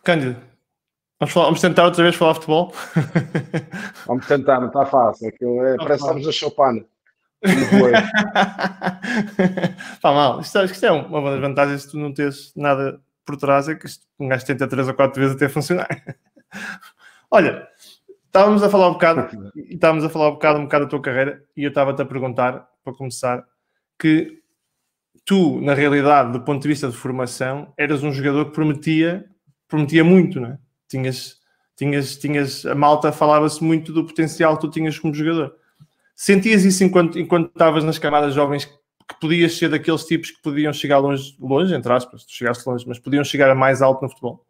Cândido, vamos tentar outra vez falar futebol? Vamos tentar, não está fácil. Parece que estamos a Chopin. Pá, mal. Isto é uma das vantagens de tu não teres nada por trás, é que um gajo tenta 3 ou 4 vezes até funcionar. Olha, estávamos a falar um bocado da tua carreira, e eu estava-te a perguntar, para começar, que tu, na realidade, do ponto de vista de formação, eras um jogador que prometia muito, não é? A malta falava-se muito do potencial que tu tinhas como jogador. Sentias isso enquanto estavas nas camadas jovens, que podias ser daqueles tipos que podiam chegar longe, entre aspas, tu chegaste longe, mas podiam chegar a mais alto no futebol?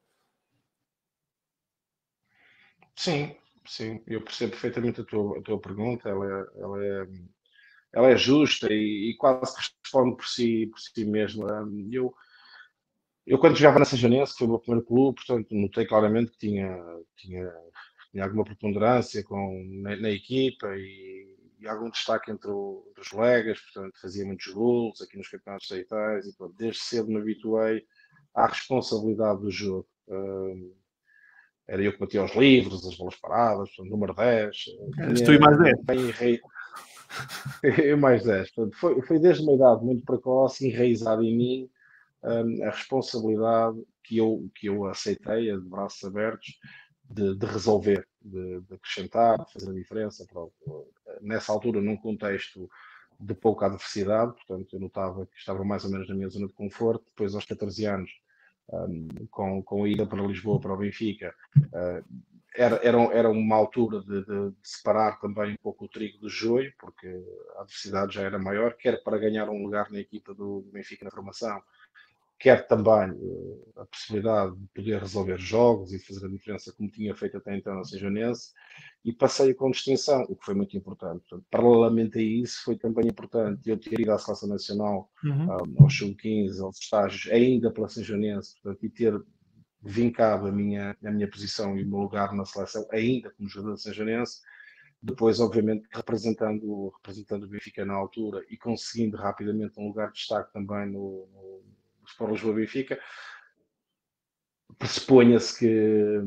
Sim, eu percebo perfeitamente a tua pergunta. Ela é justa e quase que responde por si mesma. Eu quando jogava na Sanjonense, que foi o meu primeiro clube, portanto, notei claramente que tinha alguma preponderância na equipa e algum destaque entre os colegas, portanto, fazia muitos gols aqui nos campeonatos distritais e pronto, desde cedo me habituei à responsabilidade do jogo. Era eu que batia os livros, as bolas paradas, portanto, número 10. Eras tu e mais 10. Eu mais 10. Portanto, foi desde uma idade muito precoce, enraizado em mim, a responsabilidade que eu aceitei, de braços abertos, de resolver, de acrescentar, de fazer a diferença. Pronto. Nessa altura, num contexto de pouca adversidade, portanto, eu notava que estava mais ou menos na minha zona de conforto. Depois, aos 14 anos, com a ida para Lisboa, para o Benfica, era uma altura de separar também um pouco o trigo do joio, porque a adversidade já era maior, quer para ganhar um lugar na equipa do Benfica na formação, quer também a possibilidade de poder resolver jogos e fazer a diferença como tinha feito até então na Sejonense, e passei com distinção, o que foi muito importante. Portanto, paralelamente a isso, foi também importante eu ter ido à Seleção Nacional, aos sub-15, aos estágios, ainda pela Sejonense, e ter vincado a minha posição e o meu lugar na seleção, ainda como jogador da Sejonense. Depois, obviamente, representando o Benfica na altura e conseguindo rapidamente um lugar de destaque também no Sport Lisboa Benfica, pressuponha-se que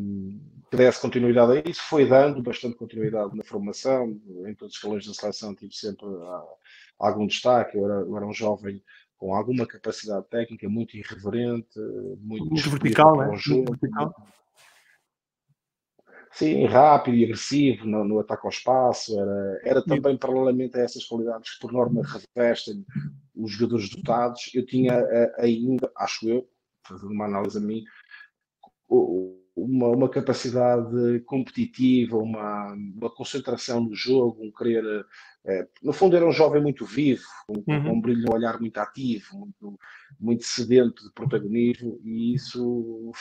desse continuidade a isso. Foi dando bastante continuidade na formação, em todos os escalões da seleção tive sempre algum destaque. Eu era um jovem com alguma capacidade técnica, muito irreverente, muito vertical, para né? o jogo. Muito vertical. Sim, rápido e agressivo no ataque ao espaço. Era também paralelamente a essas qualidades que por norma revestem os jogadores dotados. Eu tinha ainda, acho eu, fazendo uma análise a mim, uma capacidade competitiva, uma concentração no jogo, um querer. No fundo, era um jovem muito vivo, com um brilho no olhar muito ativo, muito sedento de protagonismo, e isso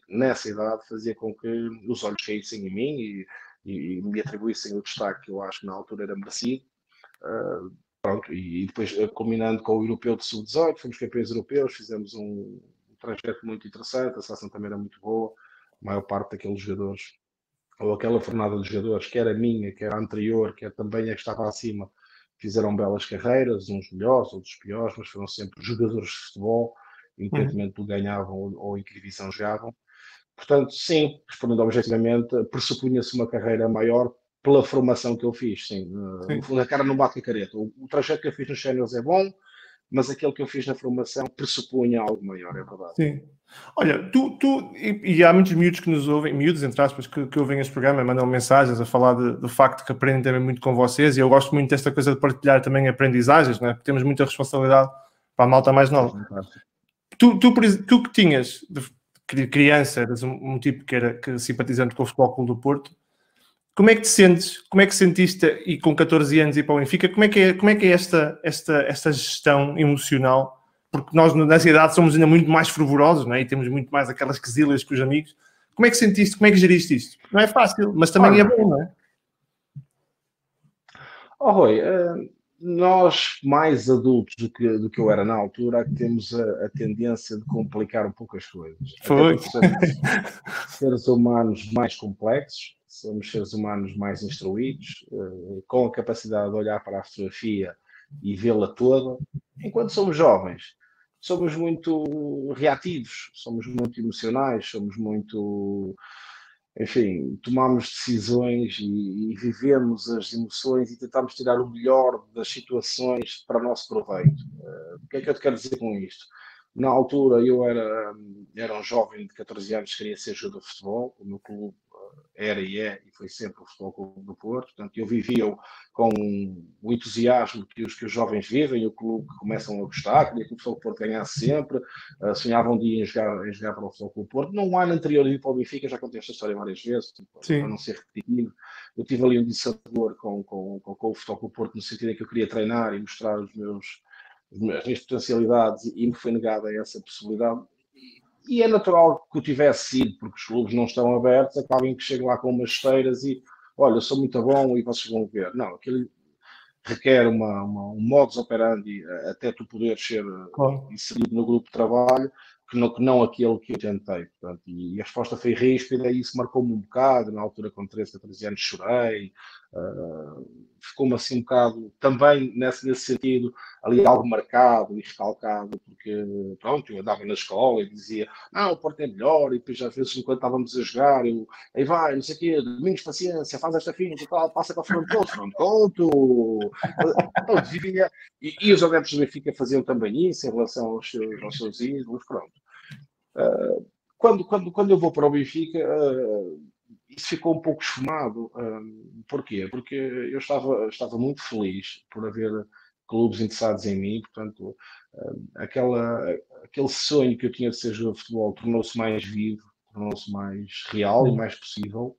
nessa idade, fazia com que os olhos caíssem em mim e me atribuíssem o destaque que eu acho que na altura era merecido. Pronto, e depois, combinando com o europeu de sub-18, fomos campeões europeus, fizemos um trajeto muito interessante, a seleção também era muito boa. A maior parte daqueles jogadores, ou aquela fornada de jogadores, que era minha, que era anterior, que também a que estava acima, fizeram belas carreiras, uns melhores, outros piores, mas foram sempre jogadores de futebol, independentemente do que ganhavam ou em que divisão jogavam. Portanto, sim, respondendo objetivamente, pressupunha-se uma carreira maior pela formação que eu fiz, sim. No fundo, a cara não bate a careta. O trajeto que eu fiz nos séniores é bom, mas aquele que eu fiz na formação pressupunha algo maior, é verdade. Sim. Olha, e há muitos miúdos que nos ouvem, miúdos entre aspas, que ouvem este programa, mandam mensagens a falar do facto que aprendem também muito com vocês, e eu gosto muito desta coisa de partilhar também aprendizagens, não é? Porque temos muita responsabilidade para a malta mais nova. Tu que tinhas de criança, eras um tipo que simpatizante com o Futebol Clube do Porto. Como é que te sentes? Como é que sentiste, e com 14 anos ir para o Benfica, como é que é esta gestão emocional? Porque nós, nessa idade, somos ainda muito mais fervorosos, não é? E temos muito mais aquelas quesilhas com os amigos. Como é que sentiste? Como é que geriste isto? Não é fácil, mas também é bom, não é? Rui, nós, mais adultos do que eu era na altura, temos a tendência de complicar um pouco as coisas. Foi. Até porque somos seres humanos mais complexos, somos seres humanos mais instruídos, com a capacidade de olhar para a fotografia e vê-la toda. Enquanto somos jovens, somos muito reativos, somos muito emocionais, somos muito, enfim, tomamos decisões e vivemos as emoções e tentamos tirar o melhor das situações para o nosso proveito. O que é que eu te quero dizer com isto? Na altura eu era um jovem de 14 anos que queria ser jogador de futebol, o meu clube era e é, e foi sempre o Futebol Clube do Porto. Portanto, eu vivia com o entusiasmo que os jovens vivem, o clube que começam a gostar, queria que o Futebol Clube do Porto ganhasse sempre, sonhava um dia em jogar para o Futebol Clube do Porto. Num ano anterior de ir para o Benfica, já contei esta história várias vezes, para não ser repetitivo, eu tive ali um dissador com o Futebol Clube do Porto, no sentido em que eu queria treinar e mostrar as minhas potencialidades, e me foi negada essa possibilidade. E é natural que eu tivesse sido, porque os clubes não estão abertos, acabem que chego lá com umas esteiras e, olha, eu sou muito bom e vocês vão ver. Não, aquilo requer um modus operandi até tu poderes ser inserido no grupo de trabalho, que não aquele que eu tentei. Portanto, e a resposta foi ríspida e isso marcou-me um bocado. Na altura, com 13, 14 anos, chorei. Ficou-me assim um bocado, também nesse sentido, ali algo marcado e recalcado, porque, pronto, eu andava na escola e dizia, não, o Porto é melhor, e depois às vezes enquanto estávamos a jogar, aí vai, não sei o quê, Domingos, paciência, faz esta finta e tal, passa para frente conto. Vivia, e os adeptos do Benfica faziam também isso em relação aos seus ídolos, pronto. Quando eu vou para o Benfica, isso ficou um pouco esfumado. Porquê? Porque eu estava muito feliz por haver clubes interessados em mim, portanto, aquele sonho que eu tinha de ser jogador de futebol tornou-se mais vivo, tornou-se mais real e mais possível.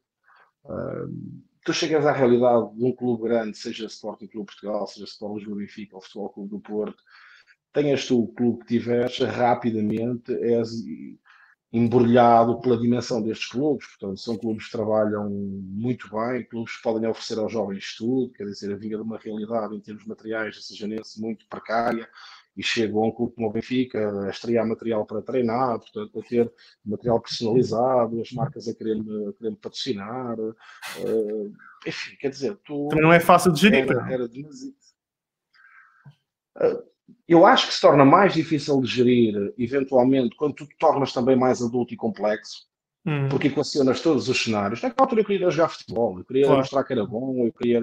Tu chegas à realidade de um clube grande, seja Sporting Clube Portugal, seja Sport Lisboa Benfica ou Futebol Clube do Porto, tenhas tu o clube que tiveres, rapidamente és embrulhado pela dimensão destes clubes. Portanto, são clubes que trabalham muito bem, clubes que podem oferecer aos jovens tudo, quer dizer, a vinda de uma realidade em termos materiais da Sejanense muito precária, e chego a um clube como o Benfica a estrear material para treinar, portanto, a ter material personalizado, as marcas a querer-me patrocinar, enfim, quer dizer, também não é fácil de gerir. Era demasiado. Eu acho que se torna mais difícil de gerir, eventualmente, quando tu te tornas também mais adulto e complexo, porque equacionas todos os cenários. Naquela altura eu queria jogar futebol, eu queria mostrar que era bom, eu queria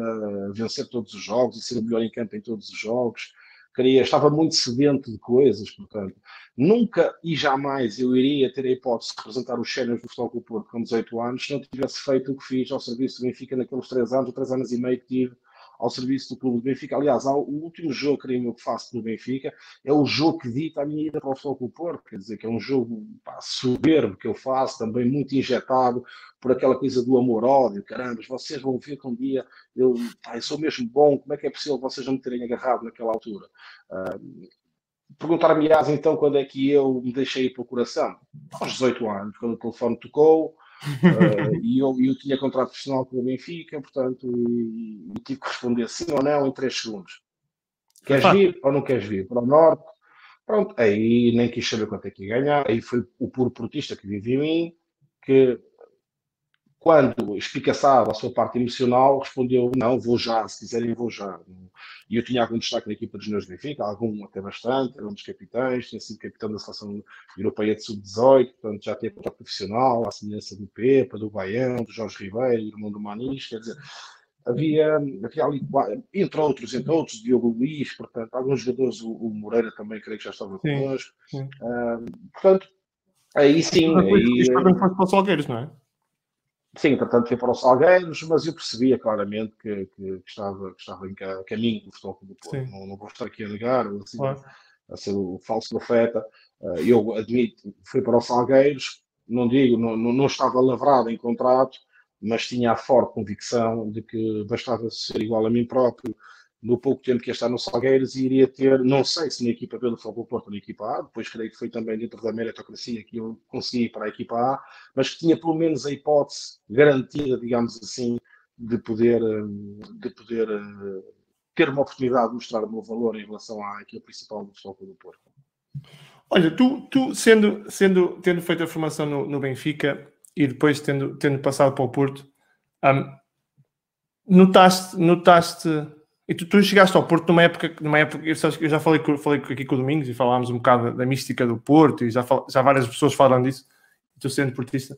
vencer todos os jogos e ser o melhor em campo em todos os jogos. Estava muito sedento de coisas, portanto, nunca e jamais eu iria ter a hipótese de representar os séniores do Futebol Clube do Porto com 18 anos se não tivesse feito o que fiz ao serviço do Benfica naqueles 3 anos, ou 3 anos e meio que tive ao serviço do Clube do Benfica. Aliás, o último jogo que faço no Benfica é o jogo que dita a minha ida para o Futebol Clube do Porto, quer dizer, que é um jogo soberbo que eu faço, também muito injetado por aquela coisa do amor-ódio. Caramba, vocês vão ver que um dia eu sou mesmo bom, como é que é possível vocês não me terem agarrado naquela altura? Perguntar-me, então, quando é que eu me deixei ir para o coração? Aos 18 anos, quando o telefone tocou, e eu tinha contrato profissional com o Benfica, portanto, e tive que responder sim ou não em 3 segundos. Queres vir ou não queres vir? Para o Norte? Pronto, aí nem quis saber quanto é que ia ganhar, aí foi o puro portista que vivia em mim, que quando espicaçava a sua parte emocional, respondeu, não, vou já, se quiserem vou já. E eu tinha algum destaque na equipa dos meus Benfica, algum até bastante, era um dos capitães, tinha sido capitão da seleção europeia de sub-18, portanto já tinha contrato profissional, à semelhança do Pepa, do Baião, do Jorge Ribeiro, irmão do Manis, quer dizer, havia ali, entre outros, Diogo Luís, portanto, alguns jogadores, o Moreira também, creio que já estava connosco. Portanto, aí sim... Isto também foi para os Salgueiros, não é? Sim, portanto, fui para os Salgueiros, mas eu percebia claramente que estava em caminho do Futebol Clube do Porto. Não vou estar aqui a negar, assim, a ser o falso profeta. Eu admito, fui para os Salgueiros, não estava lavrado em contrato, mas tinha a forte convicção de que bastava ser igual a mim próprio no pouco tempo que ia estar no Salgueiros e iria ter, não sei se na equipa B do Futebol Clube do Porto ou na equipa A, depois creio que foi também dentro da meritocracia que eu consegui ir para a equipa A, mas que tinha pelo menos a hipótese garantida, digamos assim, de poder ter uma oportunidade de mostrar o meu valor em relação à equipa principal do Futebol Clube do Porto. Olha, tu tendo feito a formação no Benfica e depois tendo passado para o Porto, notaste E tu chegaste ao Porto numa época eu já falei aqui com o Domingos e falámos um bocado da mística do Porto e já várias pessoas falaram disso, estou sendo portista,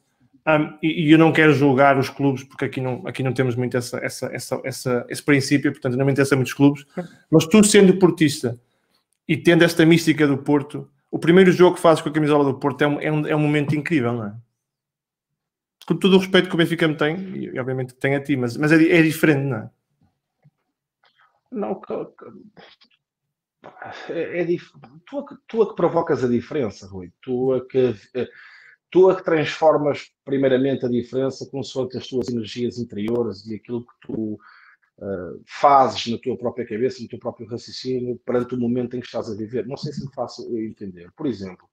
e eu não quero julgar os clubes porque aqui não temos muito esse princípio, portanto não me interessa muitos clubes, mas tu sendo portista e tendo esta mística do Porto, o primeiro jogo que fazes com a camisola do Porto é um momento incrível, não é? Com todo o respeito que o Benfica me tem, e obviamente tem a ti, mas é diferente, não é? Não, tu a que provocas a diferença, Rui. Tu a que transformas primeiramente a diferença consoante as tuas energias interiores e aquilo que tu fazes na tua própria cabeça, no teu próprio raciocínio, perante o momento em que estás a viver. Não sei se me faço entender. Por exemplo,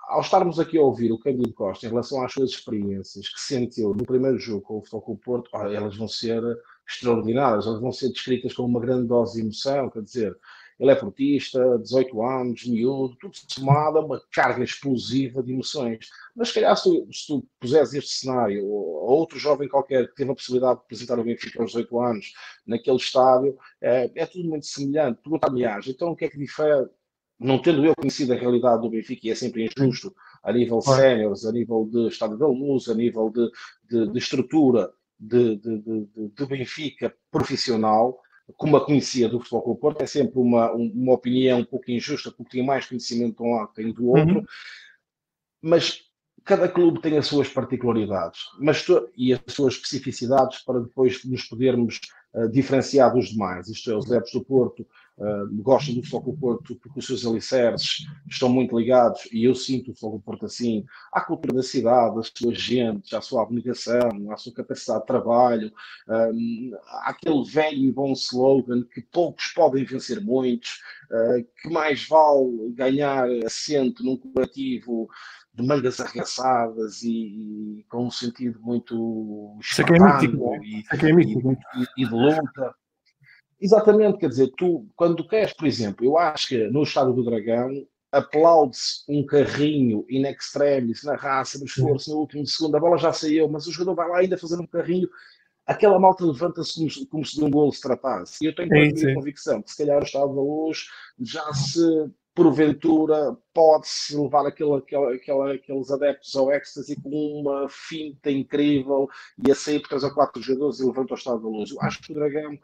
ao estarmos aqui a ouvir o Cândido Costa em relação às suas experiências que sentiu no primeiro jogo com o Futebol Clube do Porto, elas vão ser extraordinárias, elas vão ser descritas com uma grande dose de emoção, quer dizer, ele é portista, 18 anos, miúdo, tudo somado a uma carga explosiva de emoções. Mas se calhar se tu puseres este cenário, ou outro jovem qualquer que teve a possibilidade de apresentar o Benfica aos 18 anos naquele estádio, é tudo muito semelhante. Pergunta-me, então o que é que difere? Não tendo eu conhecido a realidade do Benfica, e é sempre injusto, a nível séniores, a nível de Estádio da Luz, a nível de estrutura de Benfica profissional, como a conhecia do Futebol Clube do Porto, é sempre uma opinião um pouco injusta, porque tinha mais conhecimento de um lado que tem do outro, mas cada clube tem as suas particularidades e as suas especificidades para depois nos podermos diferenciar dos demais. Isto é, os adeptos do Porto gostam do Futebol Clube do Porto porque os seus alicerces estão muito ligados, e eu sinto o Futebol Clube do Porto assim, à cultura da cidade, às suas gentes, à sua abnegação, à sua capacidade de trabalho, àquele velho e bom slogan que poucos podem vencer muitos, que mais vale ganhar assento num coletivo de mangas arregaçadas e com um sentido muito espartano e de luta. Exatamente, quer dizer, tu, quando queres, por exemplo, eu acho que no Estádio do Dragão aplaude-se um carrinho in extremis, na raça, no esforço, no último segundo, a bola já saiu, mas o jogador vai lá ainda fazer um carrinho, aquela malta levanta-se como se de um golo se tratasse. E eu tenho a convicção que se calhar o Estádio da Luz já se porventura pode-se levar aqueles adeptos ao êxtase com uma finta incrível e a sair por 3 ou 4 jogadores e levanta o Estádio da Luz. Eu acho que o Dragão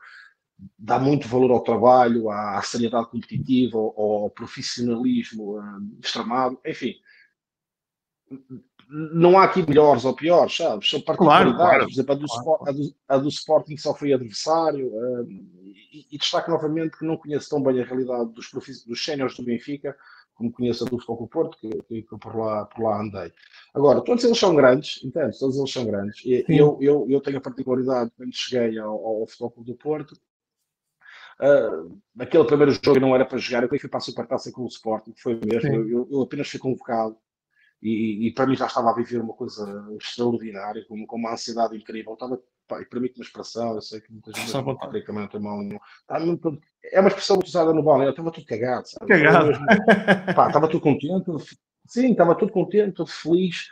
dá muito valor ao trabalho, à seriedade competitiva, ao profissionalismo extremado, enfim. Não há aqui melhores ou piores, sabes? São particularidades. Claro. Por exemplo, a do Sporting só foi adversário. E destaco novamente que não conheço tão bem a realidade dos séniores do Benfica como conheço a do Futebol Clube do Porto, que por lá andei. Agora, todos eles são grandes, entende? Todos eles são grandes. E eu tenho a particularidade, quando cheguei ao Futebol Clube do Porto, aquele primeiro jogo não era para jogar, eu fui para a Supertaça com o Sporting, foi mesmo. Eu apenas fui convocado. E para mim já estava a viver uma coisa extraordinária, com uma ansiedade incrível. E permite uma expressão, eu sei que muita gente não tem mal nenhum. É uma expressão muito usada no balneário, eu estava tudo cagado, sabe? Estava tudo contente, sim, estava tudo contente, todo feliz,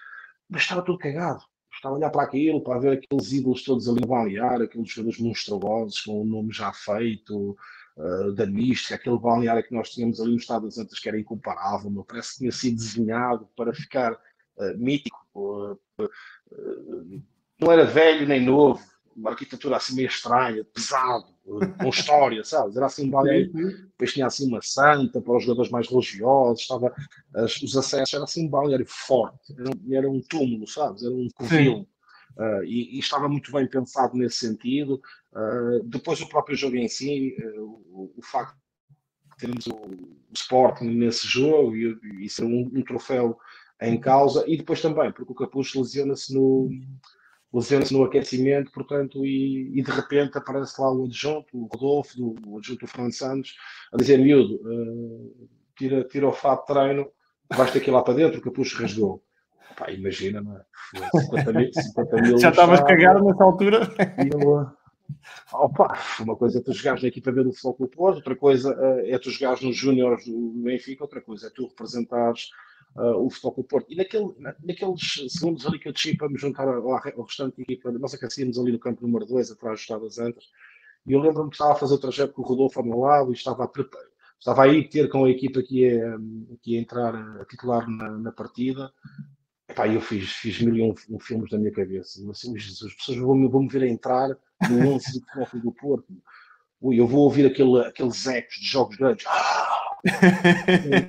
mas estava tudo cagado. Estava a olhar para aquilo, para ver aqueles ídolos todos ali no balneário, aqueles jogadores monstruosos, com o nome já feito, da mística, aquele balneário que nós tínhamos ali no Estado das Antas que era incomparável, meu, parece que tinha sido desenhado para ficar mítico, não era velho nem novo, uma arquitetura assim meio estranha, pesado, com história, sabes? Era assim um balneário, depois tinha assim uma santa para os jogadores mais religiosos, os acessos, era assim um balneário forte, era um túmulo, sabes? Era um covil. E estava muito bem pensado nesse sentido. Depois o próprio jogo em si, o facto de termos o Sporting nesse jogo e ser um troféu em causa, e depois também, porque o Capucho lesiona-se no aquecimento, portanto, e de repente aparece lá o adjunto, o Rodolfo, o adjunto do Fernando Santos, a dizer, miúdo, tira o fato de treino, vais ter que ir lá para dentro, o Capucho rasgou. Pá, imagina, não é? 50 mil já estavas cagado nessa altura? Uma coisa é tu jogares na equipa B do Futebol Clube do Porto, outra coisa é tu jogares nos Júniores do Benfica, outra coisa é tu representares o Futebol Clube do Porto. E naqueles segundos ali que eu desci para me juntar ao restante equipa, nós aquecíamos ali no campo número 2, atrás do Estado das Antas, E eu lembro-me que estava a fazer o trajeto com o Rodolfo ao meu lado e estava aí ter com a equipa que ia entrar a titular na partida. Epá, eu fiz mil e um filmes na minha cabeça. Eu assim, Jesus, as pessoas vão me ver a entrar no 11 do Futebol Clube do Porto. Ui, eu vou ouvir aqueles ecos de jogos grandes.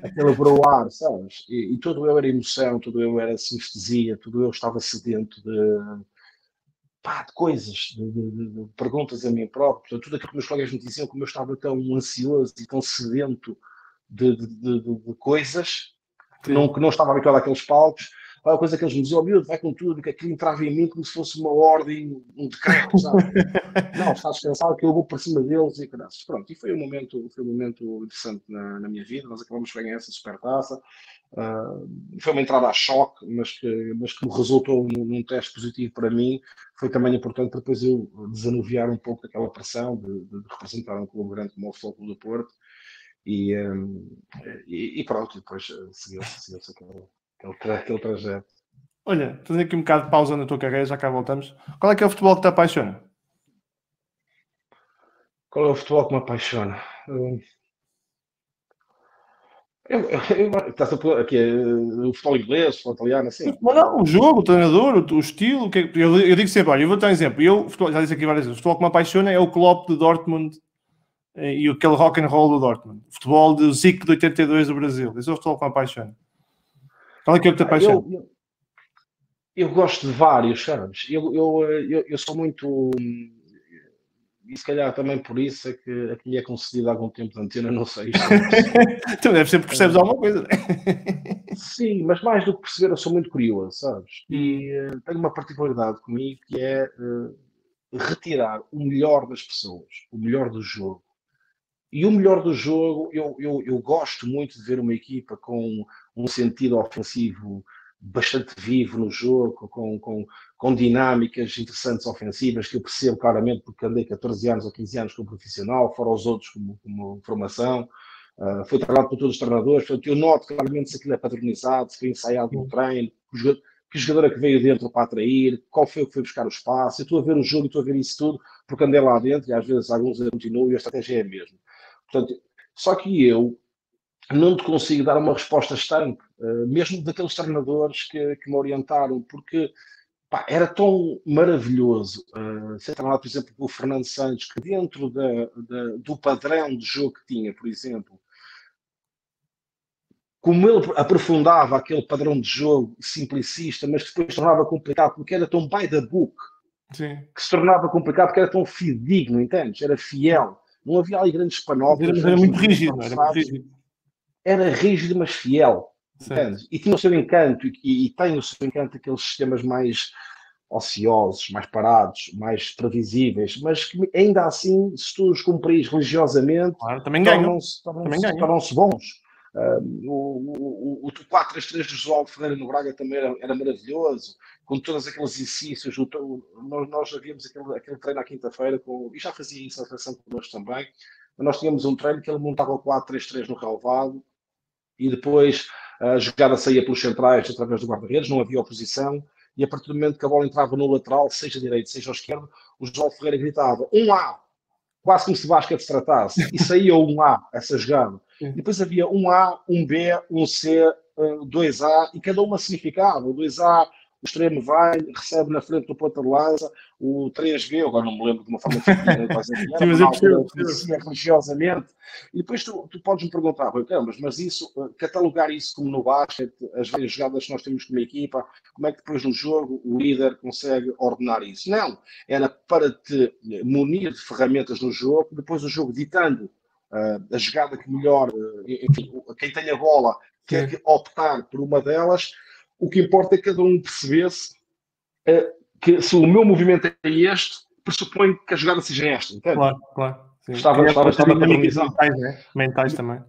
Aquele broar, sabes? E todo eu era emoção, todo eu era sinestesia, todo eu estava sedento de coisas, de perguntas a mim próprio. Portanto, tudo aquilo que meus colegas me diziam, como eu estava tão ansioso e tão sedento de coisas que não estava habituado àqueles palcos. A coisa que eles me diziam, oh, miúdo, vai com tudo, que aquilo entrava em mim como se fosse uma ordem, um decreto, sabe? Não, está descansado que eu vou por cima deles e graças. Pronto, e foi um momento interessante na minha vida. Nós acabamos de ganhar essa supertaça. Foi uma entrada a choque, mas que resultou num teste positivo para mim. Foi também importante para depois eu desanuviar um pouco daquela pressão de representar um clube grande como o Futebol Clube do Porto. E pronto, depois seguiu-se aquele trajeto. Olha, fazer aqui um bocado de pausa na tua carreira, já cá voltamos. Qual é que é o futebol que te apaixona? Qual é o futebol que me apaixona? Estás a pôr aqui o futebol inglês, o futebol italiano, assim? Mas não, o jogo, o treinador, o estilo. Eu digo sempre, olha, eu vou dar um exemplo. Já disse aqui várias vezes, o futebol que me apaixona é o Klopp de Dortmund e aquele rock and roll do Dortmund. O futebol do Zico de 82 do Brasil. Esse é o futebol que me apaixona. Qual é que te apaixona? Eu gosto de vários, sabes? Eu sou muito. E se calhar também por isso é que me é concedido algum tempo de antena, não sei. Tu deve ser porque percebes alguma coisa. Sim, mas mais do que perceber, eu sou muito curioso, sabes? E tenho uma particularidade comigo que é retirar o melhor das pessoas, o melhor do jogo. E o melhor do jogo, eu gosto muito de ver uma equipa com um sentido ofensivo bastante vivo no jogo, com dinâmicas interessantes ofensivas, que eu percebo claramente porque andei 14 anos ou 15 anos como profissional, fora os outros como formação. Foi trabalhado por todos os treinadores, portanto eu noto claramente se aquilo é padronizado, se foi ensaiado no treino, que jogador é que veio dentro para atrair, qual foi o que foi buscar o espaço. Eu estou a ver o jogo e estou a ver isso tudo, porque andei lá dentro e às vezes alguns continuam e a estratégia é a mesma. Portanto, só que eu não te consigo dar uma resposta estanque, mesmo daqueles treinadores que me orientaram, porque era tão maravilhoso ser treinado, por exemplo, pelo Fernando Santos, que dentro do padrão de jogo que tinha, por exemplo, como ele aprofundava aquele padrão de jogo simplicista, mas que depois tornava complicado, porque era tão by the book, Sim. que se tornava complicado porque era tão fidedigno, entendes? Era fiel. Não havia ali grandes panóplicos. Era muito rígido, não era? Muito rígido. Era rígido, mas fiel. Entende? E tinha o seu encanto, e tem o seu encanto aqueles sistemas mais ociosos, mais parados, mais previsíveis, mas que ainda assim, se tu os cumpris religiosamente, claro, também ganham. Tornam-se bons. O 4-3-3 do João Ferreira no Braga também era maravilhoso, com todos aqueles exercícios. Nós havíamos aquele treino à quinta-feira, e já fazia isso na seleção connosco também. Nós tínhamos um treino que ele montava o 4-3-3 no relevado e depois a jogada saía pelos centrais através do guarda-redes, não havia oposição, e a partir do momento que a bola entrava no lateral, seja direito, seja esquerdo, o João Ferreira gritava 1A, quase como se basquete se tratasse, e saía 1A, essa jogada. E depois havia 1A, 1B, 1C, 2A, e cada uma significava. O 2A, o extremo vai, recebe na frente do ponta de lança, o 3B, agora não me lembro de uma forma fidedigna, mas na altura conhecia religiosamente. E depois tu podes me perguntar, mas isso, catalogar isso como no basquete, as várias jogadas que nós temos como equipa, como é que depois no jogo o líder consegue ordenar isso? Não, era para te munir de ferramentas no jogo, depois o jogo ditando a jogada que melhor, enfim, quem tem a bola quer que optar por uma delas. O que importa é que cada um percebesse que se o meu movimento é este, pressupõe que a jogada seja esta, entende? Claro. Sim. Estava padronizado. Mentais também.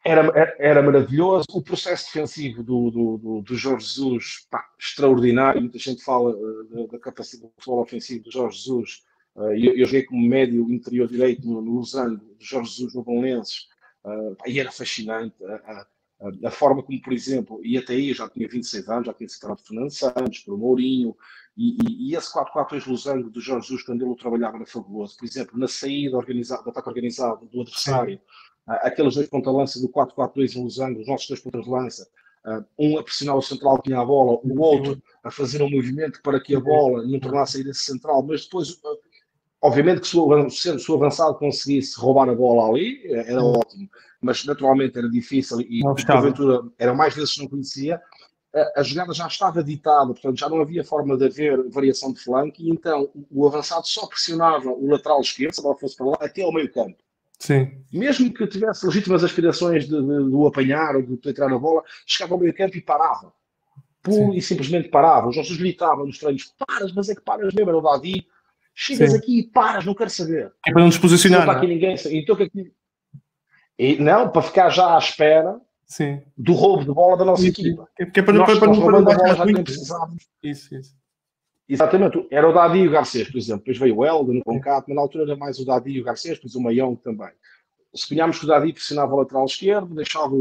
Era maravilhoso. O processo defensivo do Jorge Jesus, extraordinário. Muita gente fala da capacidade do futebol ofensivo do Jorge Jesus. Eu joguei como médio interior direito no Losango, do Jorge Jesus no Belenenses, e era fascinante. A forma como, por exemplo, e até aí eu já tinha 26 anos, já tinha citado o Fernando Santos, pelo Mourinho, e esse 4-4-2 losango do Jorge Jesus, quando ele trabalhava, era fabuloso. Por exemplo, na saída organizada, do ataque organizado do adversário, aqueles dois ponta-lança do 4-4-2 em losango, os nossos dois pontas-lança, um a pressionar o central que tinha a bola, o outro a fazer um movimento para que a bola não tornasse a sair desse central, mas depois, obviamente que se o avançado conseguisse roubar a bola ali, era ótimo, mas naturalmente era difícil e porventura era mais vezes que não conhecia. A jogada já estava ditada, portanto já não havia forma de haver variação de flanco e então o avançado só pressionava o lateral esquerdo, se a bola fosse para lá, até ao meio campo. Sim. Mesmo que tivesse legítimas aspirações de o apanhar ou de penetrar na bola, chegava ao meio campo e parava. Puro e simplesmente parava. Os nossos gritavam nos treinos: paras, mas é que paras mesmo, era o Dadi. Chegas aqui e paras, não quero saber. É para não desposicionar. Não está aqui ninguém. Então, não, para ficar já à espera do roubo de bola da nossa equipa. Que é para não roubando a bola já nem precisávamos. Isso. Exatamente. Era o Dadi e o Garcês, por exemplo. Depois veio o Helder no Concat, mas na altura era mais o Dadi e o Garcês, depois o Maião também. Suponhámos que o Dadi pressionava o lateral esquerdo, deixava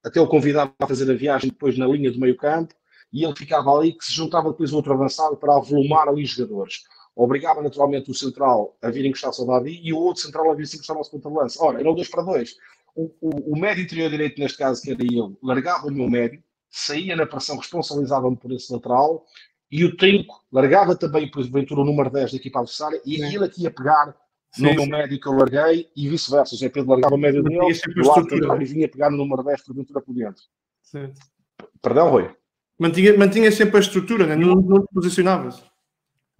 até o convidado a fazer a viagem depois na linha do meio campo, e ele ficava ali, que se juntava depois outro avançado para avolumar ali os jogadores. Obrigava naturalmente o central a vir encostar-se ao Dadi e o outro central a vir se encostar ao nosso ponta-lança. Ora, eram 2-2. O médio interior direito, neste caso, que era eu, largava o meu médio, saía na pressão, responsabilizava-me por esse lateral, e o trinco largava também, por ventura, o número 10 da equipa adversária, e ele aqui ia pegar no meu médio que eu larguei e vice-versa. O Zé Pedro largava o médio dele, do lado contrário, e vinha pegar no número 10 por ventura por dentro. Certo. Perdão, Rui? Mantinha sempre a estrutura, né? Não te posicionavas.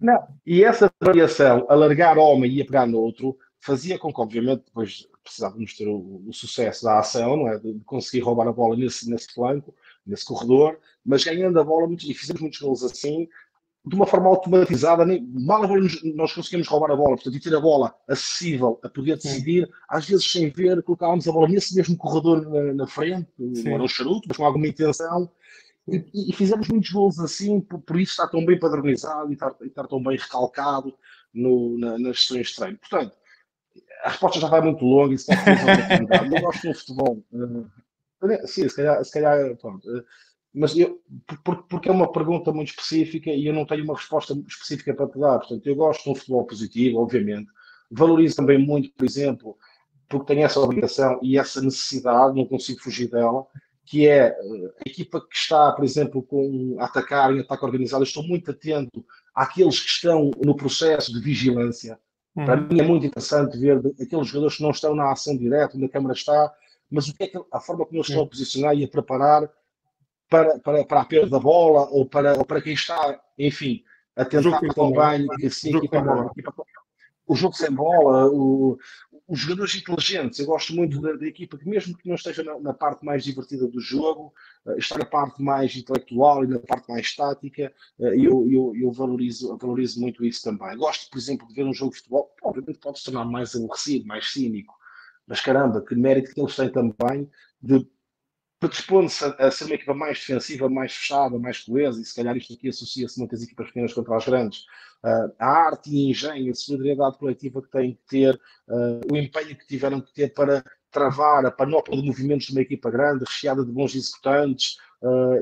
Não. E essa variação, a largar homem e ia pegar no outro, fazia com que, obviamente, depois precisávamos ter o sucesso da ação, não é? De conseguir roubar a bola nesse flanco, nesse corredor, mas ganhando a bola, e fizemos muitos gols assim, de uma forma automatizada, mal nós conseguimos roubar a bola, portanto, e ter a bola acessível a poder decidir, às vezes sem ver, colocávamos a bola nesse mesmo corredor na frente, não era um charuto, mas com alguma intenção, e fizemos muitos gols assim, por isso está tão bem padronizado e está tão bem recalcado nas sessões de treino. Portanto, a resposta já vai muito longa e se pode fazer uma oportunidade. Eu gosto do futebol. Sim, se calhar pronto. Mas porque é uma pergunta muito específica e eu não tenho uma resposta específica para te dar. Portanto, eu gosto de um futebol positivo, obviamente. Valorizo também muito, por exemplo, porque tenho essa obrigação e essa necessidade, não consigo fugir dela, que é a equipa que está, por exemplo, a atacar em ataque organizado. Eu estou muito atento àqueles que estão no processo de vigilância. Para mim é muito interessante ver aqueles jogadores que não estão na ação direta, onde a câmara está, mas o que é a forma como eles estão a posicionar e a preparar para a perda da bola ou para quem está, enfim, a tentar também que assim, o jogo sem bola, os jogadores inteligentes. Eu gosto muito da equipa que, mesmo que não esteja na parte mais divertida do jogo, está na parte mais intelectual e na parte mais tática, eu valorizo muito isso também. Gosto, por exemplo, de ver um jogo de futebol, obviamente pode se tornar mais aborrecido, mais cínico, mas caramba, que mérito que eles têm também de predispondo-se a ser uma equipa mais defensiva, mais fechada, mais coesa, e se calhar isto aqui associa-se muitas equipas pequenas contra as grandes. A arte e engenho, a solidariedade coletiva que têm que ter, o empenho que tiveram que ter para travar a panóplia de movimentos de uma equipa grande, recheada de bons executantes,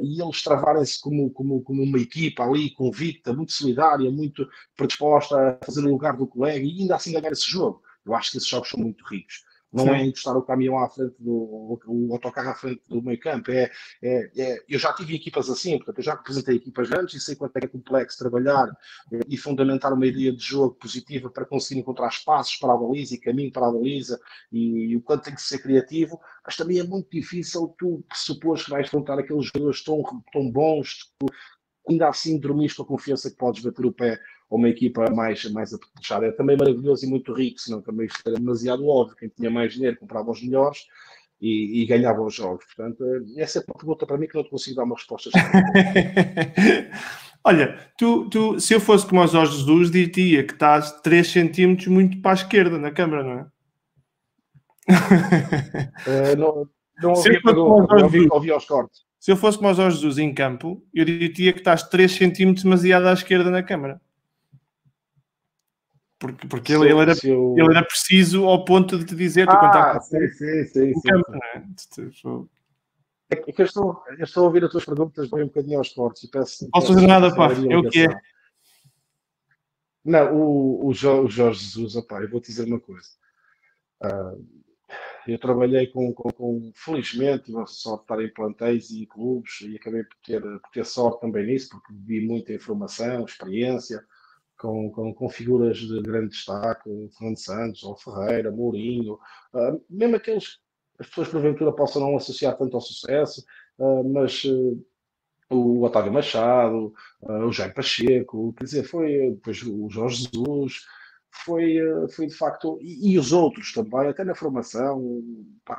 e eles travarem-se como uma equipa ali, convicta, muito solidária, muito predisposta a fazer o lugar do colega e ainda assim ganhar esse jogo. Eu acho que esses jogos são muito ricos. Não é encostar o caminhão à frente o autocarro à frente do meio campo. Eu já tive equipas assim, portanto, eu já representei equipas grandes e sei quanto é complexo trabalhar e fundamentar uma ideia de jogo positiva para conseguir encontrar espaços para a baliza e caminho para a baliza e o quanto tem que ser criativo, mas também é muito difícil tu pressupores que vais enfrentar aqueles jogadores tão bons, ainda assim dormires com a confiança que podes bater o pé a uma equipa mais apetrechada. É também maravilhoso e muito rico, senão também isto era demasiado óbvio. Quem tinha mais dinheiro comprava os melhores e ganhava os jogos. Portanto, essa é uma pergunta para mim que não te consigo dar uma resposta. Olha, tu, se eu fosse como o Jorge Jesus, diria que estás 3 centímetros muito para a esquerda na câmara, não é? Não ouvi a pergunta, ouvi aos cortes. Se eu fosse como o Jorge Jesus em campo, eu diria que estás 3 centímetros demasiado à esquerda na câmara. Porque ele era preciso ao ponto de te dizer... Sim. Campo, não é? É que eu estou a ouvir as tuas perguntas bem um bocadinho aos cortes e peço, Não posso fazer nada, pá. a minha É o que é. ligação. Não, o Jorge Jesus, opá, eu vou te dizer uma coisa. Eu trabalhei felizmente, tive a sorte de estar em plantéis e em clubes e acabei por ter sorte também nisso, porque vi muita informação, experiência, com figuras de grande destaque, Fernando Santos, João Ferreira, Mourinho, mesmo aqueles as pessoas porventura possam não associar tanto ao sucesso, mas o Otávio Machado, o Jaime Pacheco, quer dizer, foi depois o Jorge Jesus, foi de facto, e os outros também, até na formação, pá,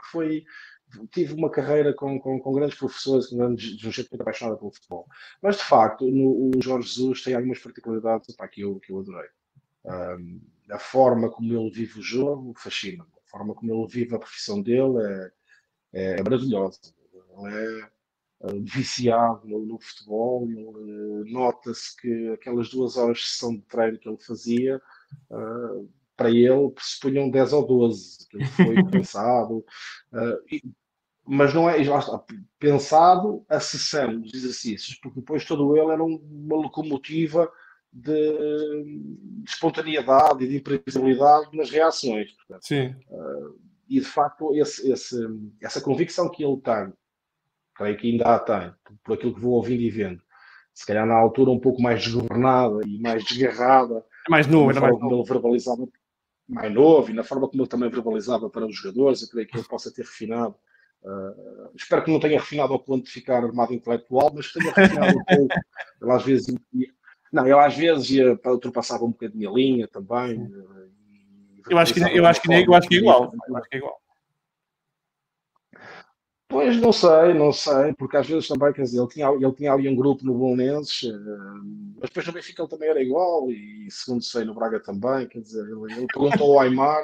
tive uma carreira com grandes professores, com grandes, de gente muito apaixonada pelo futebol. Mas de facto, o Jorge Jesus tem algumas particularidades pá, que eu adorei. A forma como ele vive o jogo fascina-me. A forma como ele vive a profissão dele é maravilhosa. Ele é viciado no futebol. Nota-se que aquelas 2 horas de sessão de treino que ele fazia, para ele, pressupunham 10 ou 12, que ele foi pensado, mas não é, lá está, pensado a sessão dos exercícios, porque depois todo ele era uma locomotiva de espontaneidade e de imprevisibilidade nas reações. Portanto, Sim. e de facto, essa convicção que ele tem, creio que ainda a tem, por aquilo que vou ouvindo e vendo, se calhar na altura um pouco mais desgovernada e mais desgarrada, É mais novo, na era mais forma como novo. ele verbalizava, mais novo, e na forma como ele também verbalizava para os jogadores, eu creio que ele possa ter refinado. Espero que não tenha refinado ao ponto de ficar armado intelectual, mas que tenha refinado um pouco. Ele às vezes não, ele às vezes ultrapassava um bocadinho a linha também. Eu acho que é igual. Eu acho que é igual. Pois não sei, porque às vezes também, quer dizer, ele tinha ali um grupo no Belenenses, mas depois no Benfica ele também era igual, e segundo sei no Braga também, quer dizer, ele perguntou ao Aimar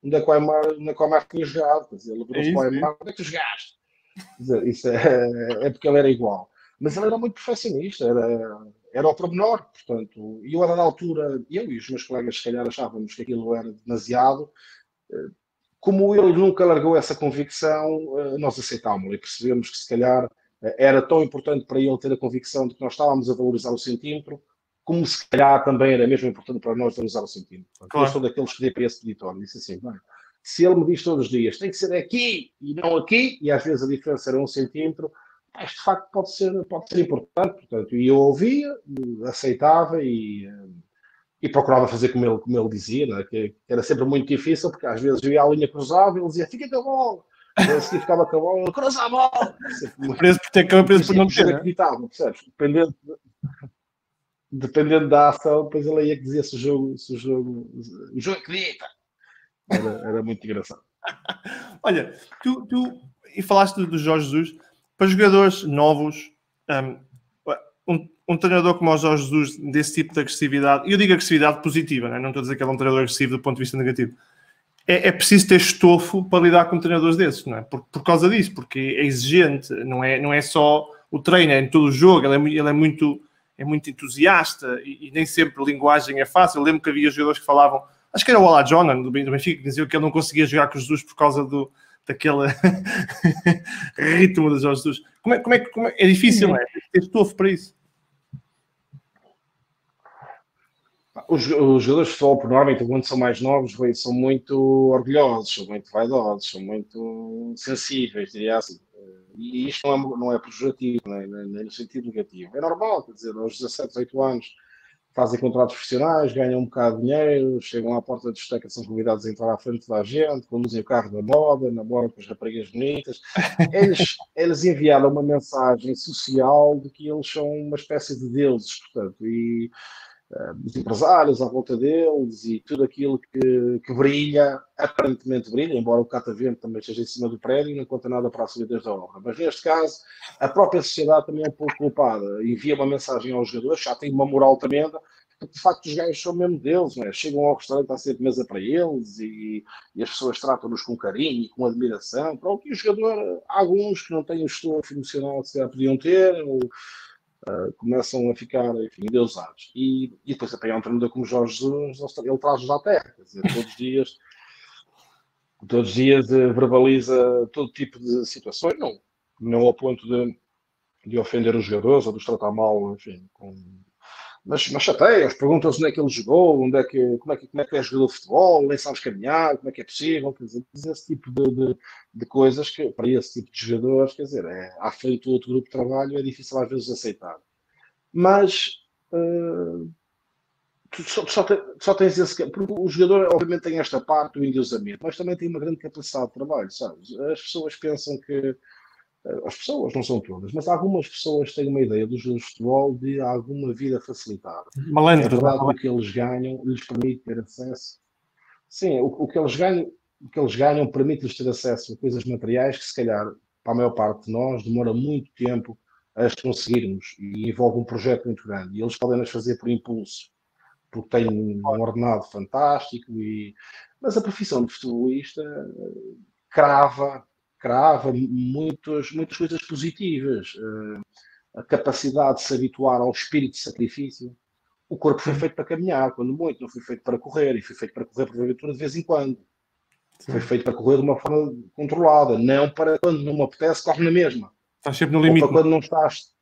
onde é que o Aimar tinha jogado, quer dizer, ele É virou-se para isso, o é isso. Aimar, onde é que tu jogaste? Quer dizer, isso é porque ele era igual. Mas ele era muito perfeccionista, era ao pormenor, portanto, e eu a dada altura, eu e os meus colegas se calhar achávamos que aquilo era demasiado, como ele nunca largou essa convicção, nós aceitámos-lo e percebemos que se calhar era tão importante para ele ter a convicção de que nós estávamos a valorizar o centímetro, como se calhar também era mesmo importante para nós valorizar o centímetro. Claro. Eu sou daqueles que dei para esse peditório, disse assim, bem, se ele me diz todos os dias, tem que ser aqui e não aqui, e às vezes a diferença era 1 centímetro, isto de facto pode ser importante, portanto, e eu ouvia, aceitava e procurava fazer como ele dizia, né? Que era sempre muito difícil, porque às vezes eu ia à linha cruzada e ele dizia, fica com a bola. E a seguir ficava com a bola, ele cruza a bola. Preso por ter câmera, preso por não ter, né? Acreditava, percebes? Dependendo da ação, depois ele ia que dizia se o jogo acredita. Era muito engraçado. Olha, e falaste do Jorge Jesus, para jogadores novos, um treinador como o Jorge Jesus, desse tipo de agressividade, e eu digo agressividade positiva, né? Não estou a dizer que ele é um treinador agressivo do ponto de vista negativo, é preciso ter estofo para lidar com treinadores desses, não é? Por causa disso, porque é exigente, não é só o treino, é em todo o jogo, ele é muito entusiasta e nem sempre a linguagem é fácil. Eu lembro que havia jogadores que falavam, acho que era o Ola Jonan do Benfica, que dizia que ele não conseguia jogar com Jesus por causa daquele ritmo do Jorge Jesus. Como é difícil, não é? Ter estofo para isso. Os jogadores de futebol, por norma, quando são mais novos, são muito orgulhosos, são muito vaidosos, são muito sensíveis, diria assim. E isto não é pejorativo, nem no sentido negativo. É normal, quer dizer, aos 17, 18 anos fazem contratos profissionais, ganham um bocado de dinheiro, chegam à porta da discoteca, são convidados a entrar à frente da gente, conduzem o carro da moda, namoram com as raparigas bonitas. Eles enviaram uma mensagem social de que eles são uma espécie de deuses, portanto, e os empresários à volta deles e tudo aquilo que brilha, aparentemente brilha, embora o catavento também esteja em cima do prédio e não conta nada para a solidez da obra. Mas neste caso, a própria sociedade também é um pouco culpada. Envia uma mensagem aos jogadores, já tem uma moral tremenda, porque de facto os gajos são mesmo deles, não é? Chegam ao restaurante a ser de mesa para eles e as pessoas tratam-nos com carinho e com admiração. Pronto, e o jogador, há alguns que não têm o estofo emocional que se já podiam ter, ou começam a ficar, enfim, endeusados. E depois apanhar um treinador como Jorge Jesus, ele traz-nos à terra, quer dizer, todos os dias verbaliza todo tipo de situações, não ao ponto de ofender os jogadores ou de os tratar mal, enfim, mas chateia-os, perguntam-se onde é que ele jogou, como é que é jogador de futebol, nem sabes caminhar, como é que é possível, quer dizer, esse tipo de coisas que, para esse tipo de jogadores, quer dizer, à frente do outro grupo de trabalho é difícil às vezes aceitar. Mas tu só tens esse. Porque o jogador, obviamente, tem esta parte do endeusamento, mas também tem uma grande capacidade de trabalho, sabes? As pessoas pensam que. As pessoas, não são todas, mas algumas pessoas têm uma ideia dos jogadores de futebol de alguma vida facilitada. É Malandros, verdade que não o que eles ganham lhes permite ter acesso. Sim, o que eles ganham permite-lhes ter acesso a coisas materiais que, se calhar, para a maior parte de nós, demora muito tempo a as conseguirmos e envolve um projeto muito grande. E eles podem as fazer por impulso, porque têm um ordenado fantástico. Mas a profissão de futebolista crava, crava muitas coisas positivas. A capacidade de se habituar ao espírito de sacrifício. O corpo foi é? feito para caminhar, quando muito, não foi feito para correr, e foi feito para correr porventura de vez em quando. Foi Sim. feito para correr de uma forma controlada, não para quando não me apetece, corre na mesma. Estás sempre no Ou para limite. quando não estás,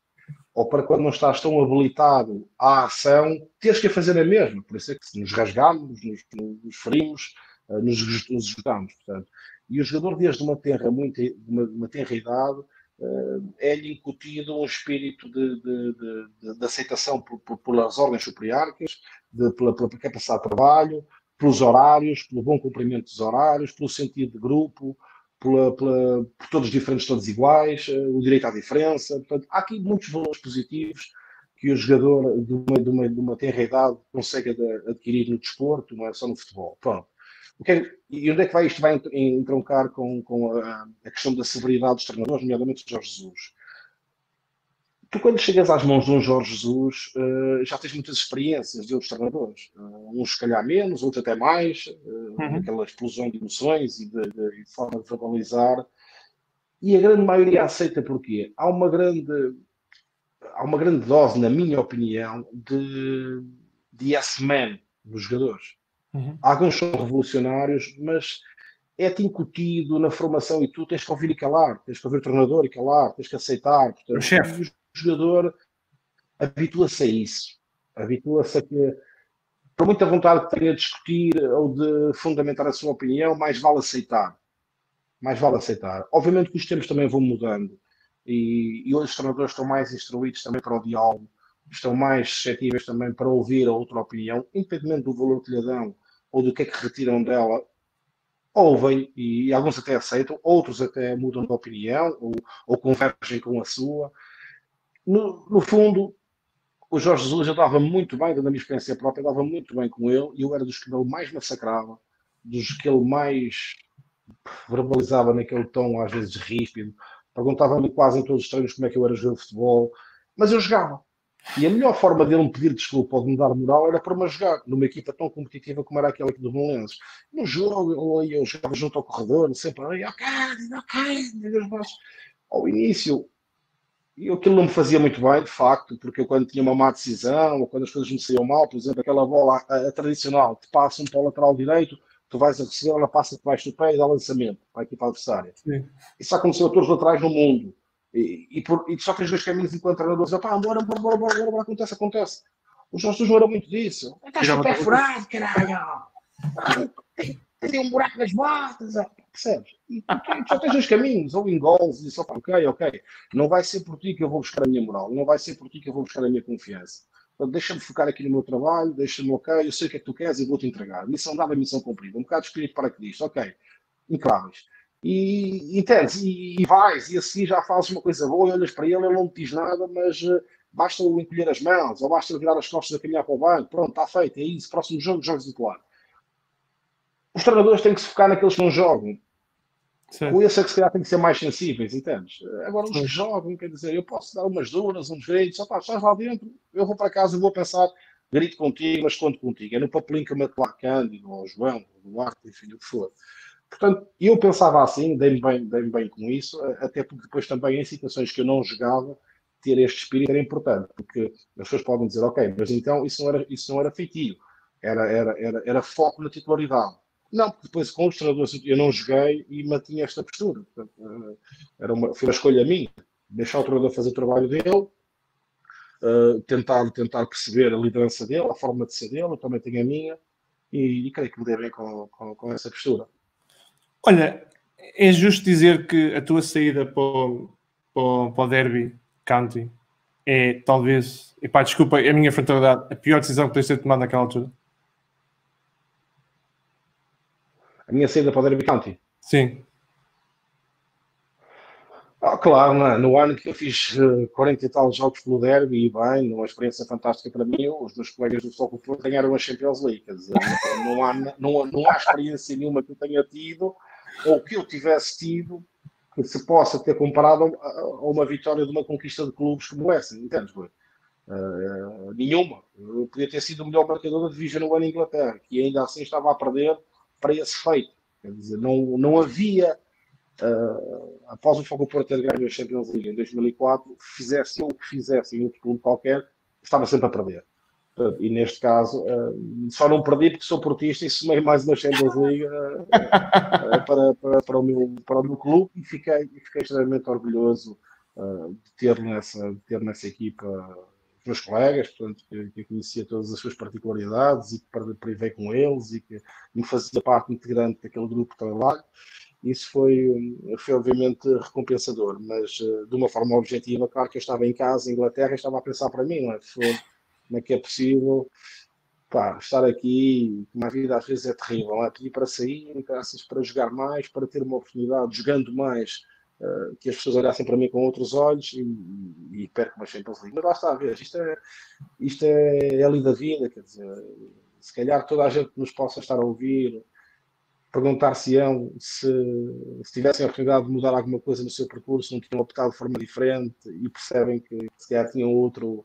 ou para quando não estás tão habilitado à ação, teres que a fazer a mesma. Por isso é que se nos rasgamos, nos ferimos, nos esgotamos. Portanto. E o jogador, desde uma tenra idade, é-lhe incutido um espírito de aceitação pelas ordens superióricas, pela capacidade de trabalho, pelos horários, pelo bom cumprimento dos horários, pelo sentido de grupo, por todos diferentes, todos iguais, o direito à diferença. Portanto, há aqui muitos valores positivos que o jogador de uma tenra idade consegue adquirir no desporto, não é só no futebol. Pronto. E onde é que isto vai entroncar com a questão da severidade dos treinadores, nomeadamente de Jorge Jesus? Tu, quando chegas às mãos de um Jorge Jesus, já tens muitas experiências de outros treinadores. Uns, se calhar, menos, outros até mais, Uhum. daquela explosão de emoções e de forma de verbalizar. E a grande maioria aceita porquê? Há uma grande dose, na minha opinião, de yes man dos jogadores. Uhum. Alguns são revolucionários, mas é-te incutido na formação e tu tens que ouvir e calar, tens que ouvir o treinador e calar, tens que aceitar. O Portanto, chefe. e o jogador habitua-se a isso. Habitua-se a que, por muita vontade que tenha de discutir ou de fundamentar a sua opinião, mais vale aceitar. Mais vale aceitar. Obviamente que os tempos também vão mudando e hoje os treinadores estão mais instruídos também para o diálogo, estão mais suscetíveis também para ouvir a outra opinião, independentemente do valor que lhe dão ou do que é que retiram dela, ouvem e alguns até aceitam, outros até mudam de opinião ou convergem com a sua. No fundo, o Jorge Jesus eu dava muito bem, da minha experiência própria, eu dava muito bem com ele e eu era dos que ele mais massacrava, dos que ele mais verbalizava naquele tom, às vezes ríspido, perguntava-me quase em todos os treinos como é que eu era jogador de futebol, mas eu jogava. E a melhor forma dele me pedir desculpa ou de me dar moral era para me jogar numa equipa tão competitiva como era aquela aqui do Belenenses. No jogo, eu jogava junto ao corredor, sempre, ok, mas ao início, aquilo não me fazia muito bem, de facto, porque eu quando tinha uma má decisão, ou quando as coisas me saíam mal, por exemplo, aquela bola a tradicional, te passam para o lateral direito, tu vais a receber, ela passa debaixo do pé e dá lançamento para a equipa adversária. Sim. Isso aconteceu a todos os laterais no mundo. E só tens dois caminhos enquanto treinadores. Bora, acontece. Os nossos não eram muito disso. Estás com o pé furado, caralho. Tem um buraco nas botas. Percebes? E só tens dois caminhos. Ou engoles e só, ok. Não vai ser por ti que eu vou buscar a minha moral. Não vai ser por ti que eu vou buscar a minha confiança. Portanto, deixa-me focar aqui no meu trabalho, deixa-me, ok, eu sei o que é que tu queres e vou-te entregar. Missão dada, missão cumprida. Um bocado de espírito para que diz, ok, incríveis. E entendes, e vais, e assim já fazes uma coisa boa, e olhas para ele não te diz nada, mas basta o encolher as mãos, ou basta virar as costas a caminhar para o banco, pronto, está feito, é isso, próximo jogo, jogos de titular. Os treinadores têm que se focar naqueles que não jogam. Com esse é que se calhar têm que ser mais sensíveis, entendes? Agora, os que jogam, quer dizer, eu posso dar umas duras, uns gritos, estás lá dentro, eu vou para casa e vou pensar, grito contigo, mas conto contigo. É no papelinho que eu meto lá Cândido, ou João, ou Duarte, enfim, o que for. Portanto, eu pensava assim, dei-me bem com isso, até porque depois também em situações que eu não jogava, ter este espírito era importante, porque as pessoas podem dizer, ok, mas então isso não era feitio, era foco na titularidade. Não, porque depois com os treinadores eu não joguei e mantinha esta postura. Portanto, foi uma escolha minha. Deixar o treinador fazer o trabalho dele, tentar perceber a liderança dele, a forma de ser dele, eu também tenho a minha, e creio que me dei bem com essa postura. Olha, é justo dizer que a tua saída para o Derby County é talvez, epá, desculpa a minha frontalidade, a pior decisão que tens de ter tomado naquela altura? A minha saída para o Derby County. Sim. Claro, no ano que eu fiz 40 e tal jogos pelo Derby, e bem, uma experiência fantástica para mim, os meus colegas do Futebol Clube do Porto ganharam a Champions League. Quer dizer, não há experiência nenhuma que eu tenha tido, ou que eu tivesse tido, que se possa ter comparado a uma vitória de uma conquista de clubes como essa, entendes? Nenhuma. Eu podia ter sido o melhor marcador da Division no ano em Inglaterra, que ainda assim estava a perder para esse feito. Quer dizer, não havia, após o Fogo Porto ter ganho a Champions League em 2004, fizesse o que fizesse em outro clube qualquer, estava sempre a perder. E neste caso, só não perdi porque sou portista e somei mais uma Champions League para o meu clube, e fiquei extremamente orgulhoso de ter nessa equipa os meus colegas, portanto, que eu conhecia todas as suas particularidades e que privei com eles e que me fazia parte integrante daquele grupo de trabalho. Isso foi obviamente recompensador, mas de uma forma objetiva, claro que eu estava em casa, em Inglaterra, e estava a pensar para mim, não é? Como é que é possível, pá, estar aqui, uma vida às vezes é terrível, não é? Pedir para sair, para jogar mais, para ter uma oportunidade, jogando mais, que as pessoas olhassem para mim com outros olhos, e perco uma Champions League. Mas lá está a ver, isto é a lei da vida, quer dizer, se calhar toda a gente nos possa estar a ouvir, perguntar-se-ão se tivessem a oportunidade de mudar alguma coisa no seu percurso, não tinham optado de forma diferente, e percebem que se calhar tinham outro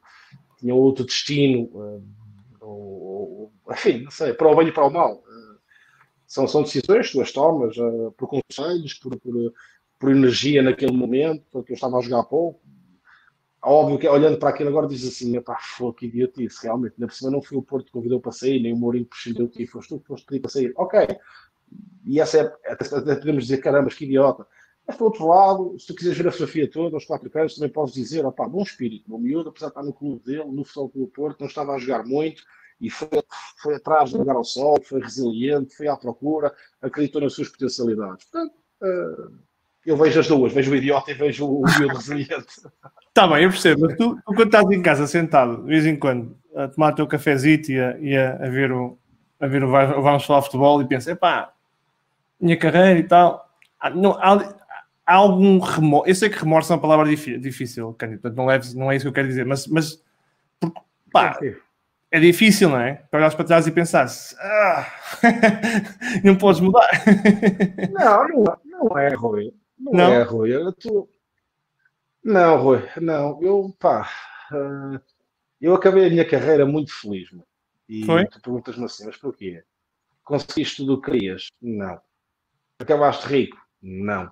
destino, enfim, não sei, para o bem e para o mal. São decisões que tu as tomas por conselhos, por energia naquele momento, porque eu estava a jogar pouco. Óbvio que olhando para aquilo agora diz assim, pá, que idiotice, realmente, na por cima não foi o Porto que convidou para sair, nem o Mourinho prescindeu de ti, foste tu que foste pedir para sair. Ok, e até podemos dizer, caramba, que idiota. Mas, por outro lado, se tu quiseres ver a fotografia toda, aos 4 cantos, também podes dizer, opá, bom espírito, o miúdo, apesar de estar no clube dele, no Futebol Clube do Porto, não estava a jogar muito, e foi atrás de jogar ao sol, foi resiliente, foi à procura, acreditou nas suas potencialidades. Portanto, eu vejo as duas, vejo o idiota e vejo o miúdo resiliente. Está bem, eu percebo, mas tu quando estás em casa sentado, de vez em quando, a tomar o teu cafezito e a ver o Vamos Falar Futebol, e pensas, epá, minha carreira e tal, há algum remorso. Eu sei que remorso é uma palavra difícil, Cândido, portanto não é isso que eu quero dizer, mas porque, pá, é difícil, não é? Para olhares para trás e pensares, não podes mudar. Não é, Rui. Não é, Rui. Não, Rui, não. Eu acabei a minha carreira muito feliz, meu. Foi? E tu perguntas-me assim, mas porquê? Conseguiste tudo o que querias? Não. Acabaste rico? Não.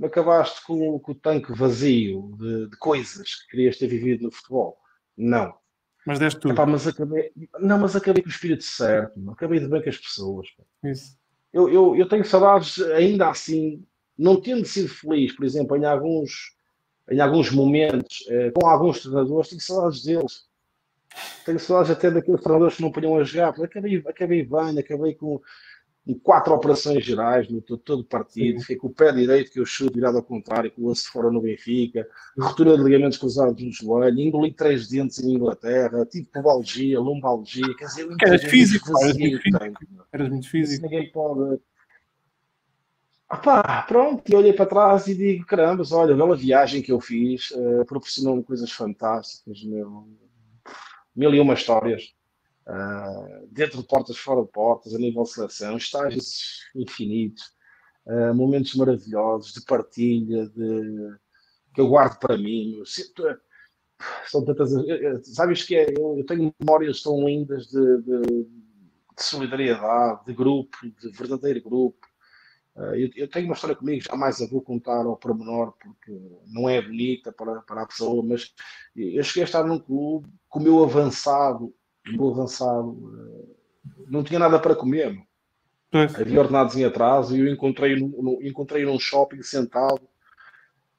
Acabaste com o tanque vazio de coisas que querias ter vivido no futebol? Não. Mas deste tudo. Epá, mas acabei com o espírito certo, meu. Acabei de bem com as pessoas. Isso. Eu tenho saudades, ainda assim, não tendo sido feliz, por exemplo, em alguns momentos, com alguns treinadores, tenho saudades deles. Tenho saudades até daqueles treinadores que não punham a jogar, porque acabei bem, acabei com 4 operações gerais no todo partido, Sim. fiquei com o pé direito que eu chuto virado ao contrário, com o osso fora no Benfica, ruptura de ligamentos cruzados no joelho, engoli 3 dentes em Inglaterra, tive pubalgia, lombalgia, quer dizer, eu Eras entreguei-me, físico, esvaziei o tanque. eras muito Isso físico. ninguém pode. Pronto, e olhei para trás e digo, caramba, olha, bela viagem que eu fiz, proporcionou-me coisas fantásticas, meu, mil e uma histórias, dentro de portas, fora de portas, a nível de seleção, estágios infinitos, momentos maravilhosos de partilha, que eu guardo para mim. São tantas. Sabes que eu tenho memórias tão lindas de solidariedade, de grupo, de verdadeiro grupo. Eu tenho uma história comigo, jamais a vou contar ao pormenor, porque não é bonita para a pessoa, mas eu cheguei a estar num clube com o meu avançado não tinha nada para comer, meu. Pois. Havia ordenados em atraso e eu encontrei num shopping sentado.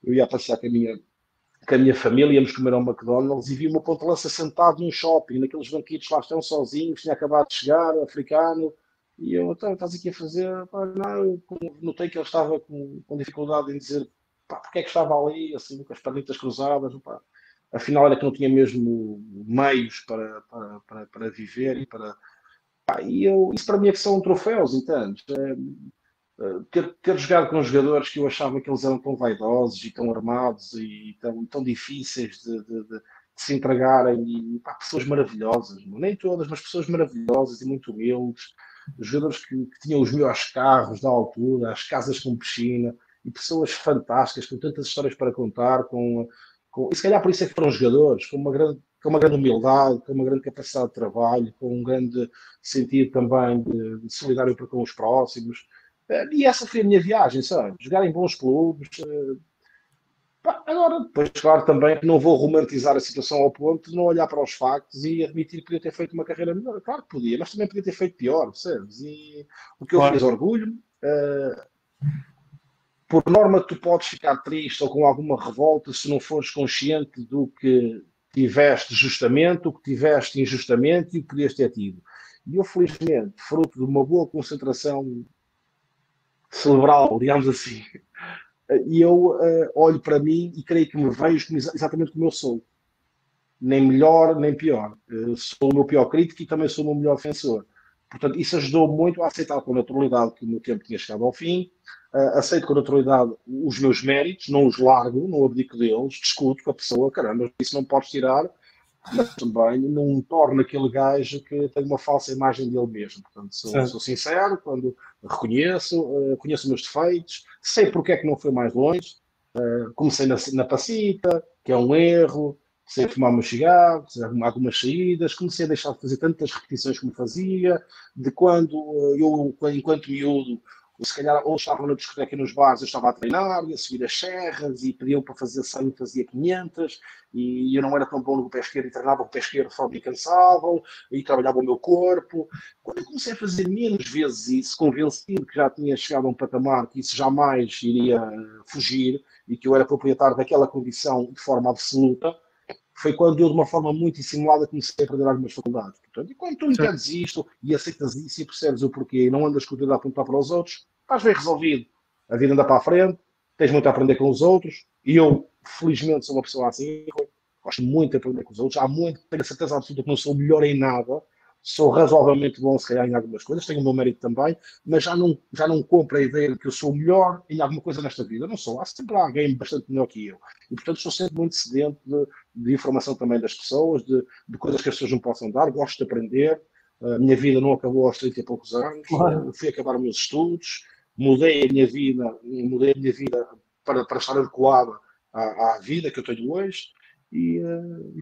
Eu ia passear com a minha família, íamos comer ao McDonald's e vi uma ponta lança sentado num shopping, naqueles banquitos lá estão sozinhos, tinha acabado de chegar, africano, e eu, então, estás aqui a fazer? Pá, não, eu notei que ele estava com dificuldade em dizer, pá, porque é que estava ali, assim, com as pernitas cruzadas, pá. Afinal era que não tinha mesmo meios para viver e para... Pá, isso para mim é que são troféus, entende? Ter jogado com jogadores que eu achava que eles eram tão vaidosos e tão armados e tão difíceis de se entregarem, e pá, pessoas maravilhosas, nem todas, mas pessoas maravilhosas e muito humildes, jogadores que tinham os melhores carros da altura, as casas com piscina, e pessoas fantásticas, com tantas histórias para contar, e se calhar por isso é que foram jogadores, com uma grande humildade, com uma grande capacidade de trabalho, com um grande sentido também de solidário para com os próximos. E essa foi a minha viagem, sabe? Jogar em bons clubes. Agora, depois, claro, também que não vou romantizar a situação ao ponto de não olhar para os factos e admitir que podia ter feito uma carreira melhor. Claro que podia, mas também podia ter feito pior, percebes? E o que eu fiz, Claro. orgulho. Por norma, tu podes ficar triste ou com alguma revolta se não fores consciente do que tiveste justamente, o que tiveste injustamente e o que podias ter tido. E eu, felizmente, fruto de uma boa concentração cerebral, digamos assim, e eu olho para mim e creio que me vejo exatamente como eu sou. Nem melhor, nem pior. Sou o meu pior crítico e também sou o meu melhor defensor. Portanto, isso ajudou muito a aceitar com naturalidade que o meu tempo tinha chegado ao fim. Aceito com naturalidade os meus méritos, não os largo, não abdico deles, discuto com a pessoa, caramba, isso não podes tirar, mas também não torna aquele gajo que tem uma falsa imagem dele mesmo. Portanto, sou sincero quando reconheço, conheço os meus defeitos, sei porque é que não foi mais longe. Comecei na passita, que é um erro, comecei a fumar meus cigarros, algumas saídas, comecei a deixar de fazer tantas repetições como fazia, de quando eu, enquanto miúdo, se calhar ou estava na discoteca e nos bares, eu estava a treinar, ia subir as serras e pediam para fazer 100, fazia 500, e eu não era tão bom no pé esquerdo e treinava com o pé esquerdo, só me cansavam, e trabalhava o meu corpo. Quando eu comecei a fazer menos vezes isso, convencido que já tinha chegado a um patamar que isso jamais iria fugir, e que eu era proprietário daquela condição de forma absoluta, foi quando eu, de uma forma muito dissimulada, comecei a perder algumas faculdades. Portanto, e quando tu entendes isto e aceitas isso e percebes o porquê e não andas com o dedo a apontar para os outros, estás bem resolvido. A vida anda para a frente, tens muito a aprender com os outros, e eu, felizmente, sou uma pessoa assim, gosto muito de aprender com os outros, tenho a certeza absoluta que não sou melhor em nada, sou razoavelmente bom, se calhar, em algumas coisas, tenho o meu mérito também, mas já não compro a ideia de que eu sou melhor em alguma coisa nesta vida. Eu não sou. Há sempre alguém bastante melhor que eu. E, portanto, estou sempre muito sedento de informação também das pessoas, de coisas que as pessoas não possam dar. Gosto de aprender. A minha vida não acabou aos 30 e poucos anos. Claro. Fui acabar os meus estudos, mudei a minha vida para estar adequada à vida que eu tenho hoje. E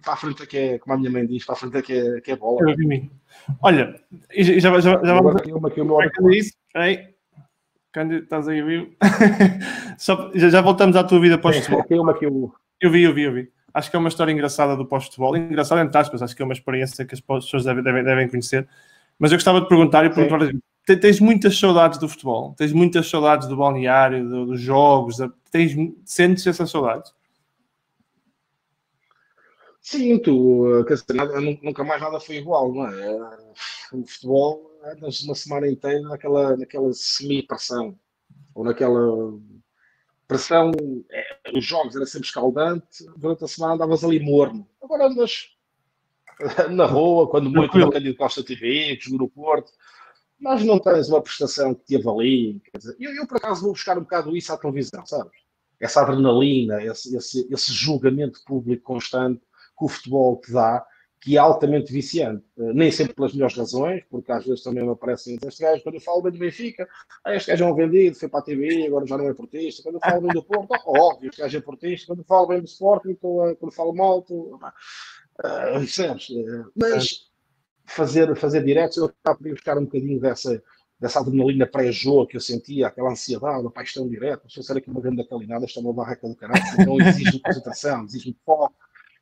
para a frente é que é, como a minha mãe diz, para a frente é que é bola. Olha, e já vamos Agora caiu-me aqui o meu a isso. Aí, Cândido, estás aí vivo? Já voltamos à tua vida pós-futebol. Caiu-me aqui o... Eu vi. Acho que é uma história engraçada do pós-futebol. Engraçada entre aspas, acho que é uma experiência que as pessoas devem conhecer. Mas eu gostava de perguntar tens muitas saudades do futebol? Tens muitas saudades do balneário, dos jogos? Sentes essas saudades? Sinto, quer dizer, nunca mais nada foi igual, não é? O futebol andas uma semana inteira naquela semi-pressão, ou naquela pressão, os jogos era sempre escaldante, durante a semana andavas ali morno. Agora andas na rua, quando muito no Cândido Costa TV, que jogou no Porto, mas não tens uma prestação que te avalie. Quer dizer, eu por acaso vou buscar um bocado isso à televisão, sabes? Essa adrenalina, esse julgamento público constante que o futebol te dá, que é altamente viciante. Nem sempre pelas melhores razões, porque às vezes também me aparecem este gajo, quando eu falo bem do Benfica, este gajo é um vendido, foi para a TV, agora já não é portista. Quando eu falo bem do Porto, óbvio, este gajo é portista. Quando eu falo bem do Sporting, quando falo mal, mas fazer diretos, eu podia buscar um bocadinho dessa adrenalina pré-jogo que eu sentia, aquela ansiedade, a paixão direta, se eu ser aqui uma grande calinada, esta é uma barraca do caralho, então exige-me concentração, exige-me foco,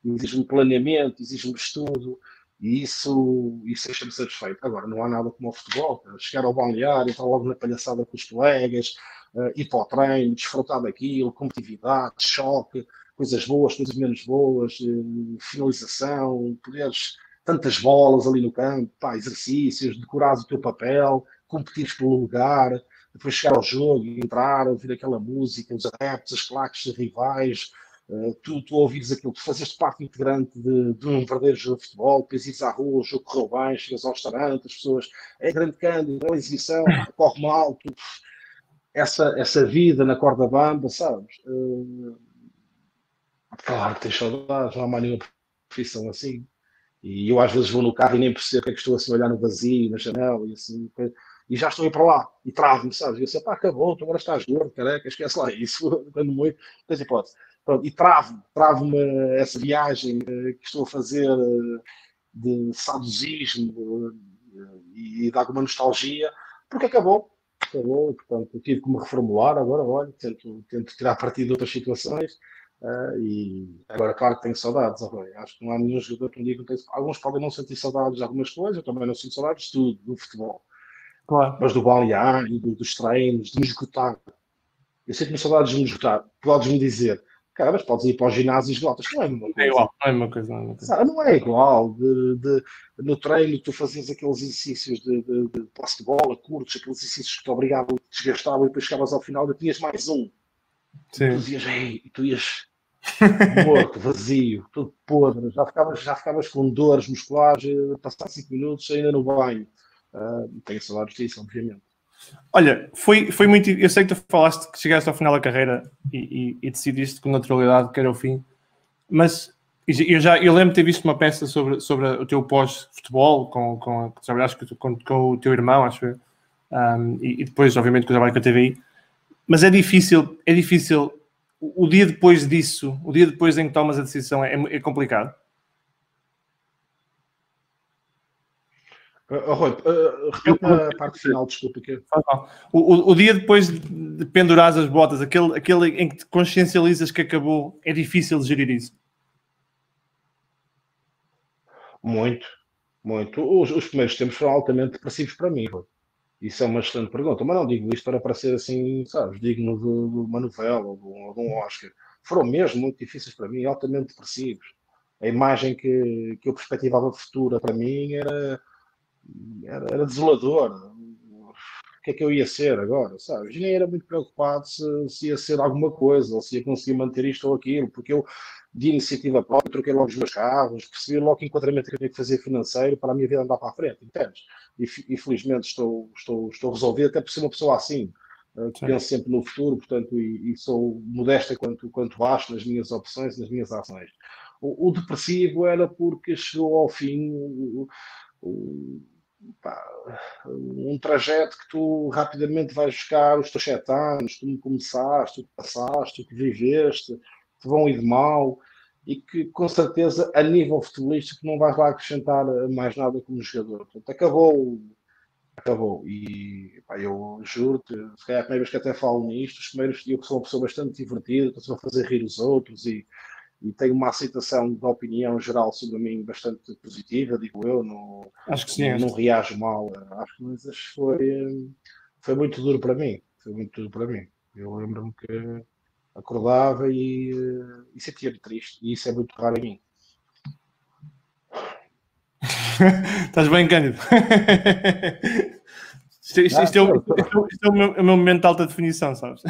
exige-me planeamento, exige-me estudo, E isso deixa-me satisfeito. Agora, não há nada como o futebol. Chegar ao balneário, estar logo na palhaçada com os colegas, ir para o treino, desfrutar daquilo, competitividade, choque, coisas boas, coisas menos boas, finalização, poderes, tantas bolas ali no campo, pá, exercícios, decorares o teu papel, competires pelo lugar, depois chegar ao jogo, entrar, ouvir aquela música, os adeptos, as claques rivais, tu ouvires aquilo, tu fazes parte integrante de um verdadeiro jogo de futebol, depois ires à rua, o jogo correu bem, chegas ao restaurante, as pessoas, é grande cândido, é exibição, corre mal, essa vida na corda bamba, sabes? Claro que tens saudades, não há mais nenhuma profissão assim. E eu às vezes vou no carro e nem percebo o que é que estou assim a olhar no vazio, na janela, e assim, e já estou a ir para lá, e travo-me, sabes? E eu sei, pá, acabou, tu agora estás gordo, careca, esquece lá isso, quando muito, tens hipótese. Pronto, e travo-me essa viagem que estou a fazer de saudosismo e de alguma nostalgia, porque acabou, portanto, eu tive que me reformular, agora, olha, tento tirar partido de outras situações, e agora, claro que tenho saudades, acho que não há nenhum jogador que me diga que não tem. Alguns podem não sentir saudades de algumas coisas, eu também não sinto saudades de tudo, do futebol, Claro. mas do balneário, dos treinos, de me esgotar. Eu sinto-me saudades de me esgotar. Podes-me dizer, cara, mas podes ir para o ginásio e esgotas, não é a mesma É coisa. igual, não é uma coisa, não é uma coisa. Sabe, não é igual. No treino, tu fazias aqueles exercícios de posse de bola, curtos, aqueles exercícios que te obrigavam, te desgastavam, e depois chegavas ao final e tinhas mais um. E tu Sim. dizias, ei, e tu ias morto, vazio, todo podre, já ficavas com dores musculares, passar 5 minutos ainda no banho. Tenho saudades disso, obviamente. Olha, foi muito. Eu sei que tu falaste que chegaste ao final da carreira e decidiste com naturalidade que era o fim, mas eu lembro de ter visto uma peça sobre o teu pós-futebol, que trabalhaste com o teu irmão, acho eu, e depois, obviamente, com o trabalho com a TVI. Mas é difícil. O dia depois disso, o dia depois em que tomas a decisão, é complicado. Rui, repete-me a parte final, desculpa. O dia depois de pendurares as botas, aquele em que te consciencializas que acabou, é difícil de gerir isso. Muito, muito. Os primeiros tempos foram altamente depressivos para mim, Rui. Isso é uma excelente pergunta, mas não digo isto para parecer assim, sabes, digno de uma novela ou de um Oscar. Foram mesmo muito difíceis para mim, altamente depressivos. A imagem que eu perspectivava futura para mim era desoladora. O que é que eu ia ser agora, sabes? E nem era muito preocupado se ia ser alguma coisa, ou se ia conseguir manter isto ou aquilo, porque eu, de iniciativa própria, troquei logo os meus carros, percebi logo que enquadramento que eu tinha que fazer financeiro para a minha vida andar para a frente, entendes? E felizmente estou resolvido, até por ser uma pessoa assim, que penso sempre no futuro, portanto, e sou modesta quanto acho nas minhas opções e nas minhas ações. O depressivo era porque chegou ao fim o, pá, um trajeto que tu rapidamente vais buscar os teus 7 anos, tu começaste, tu passaste, tu que viveste, te vão ir de mal, e que com certeza a nível futebolístico não vais lá acrescentar mais nada como jogador. Portanto, acabou. E pá, eu juro-te, se calhar a primeira vez que até falo nisto, os primeiros, eu que sou uma pessoa bastante divertida, que estou a fazer rir os outros e tenho uma aceitação da opinião geral sobre mim bastante positiva, digo eu, Acho que sim. não reajo mal às coisas, foi muito duro para mim. Foi muito duro para mim. Eu lembro-me que acordava e sentia-me triste, e isso é muito raro em mim. Estás bem, Cândido? Isto é o meu momento de alta definição, sabes?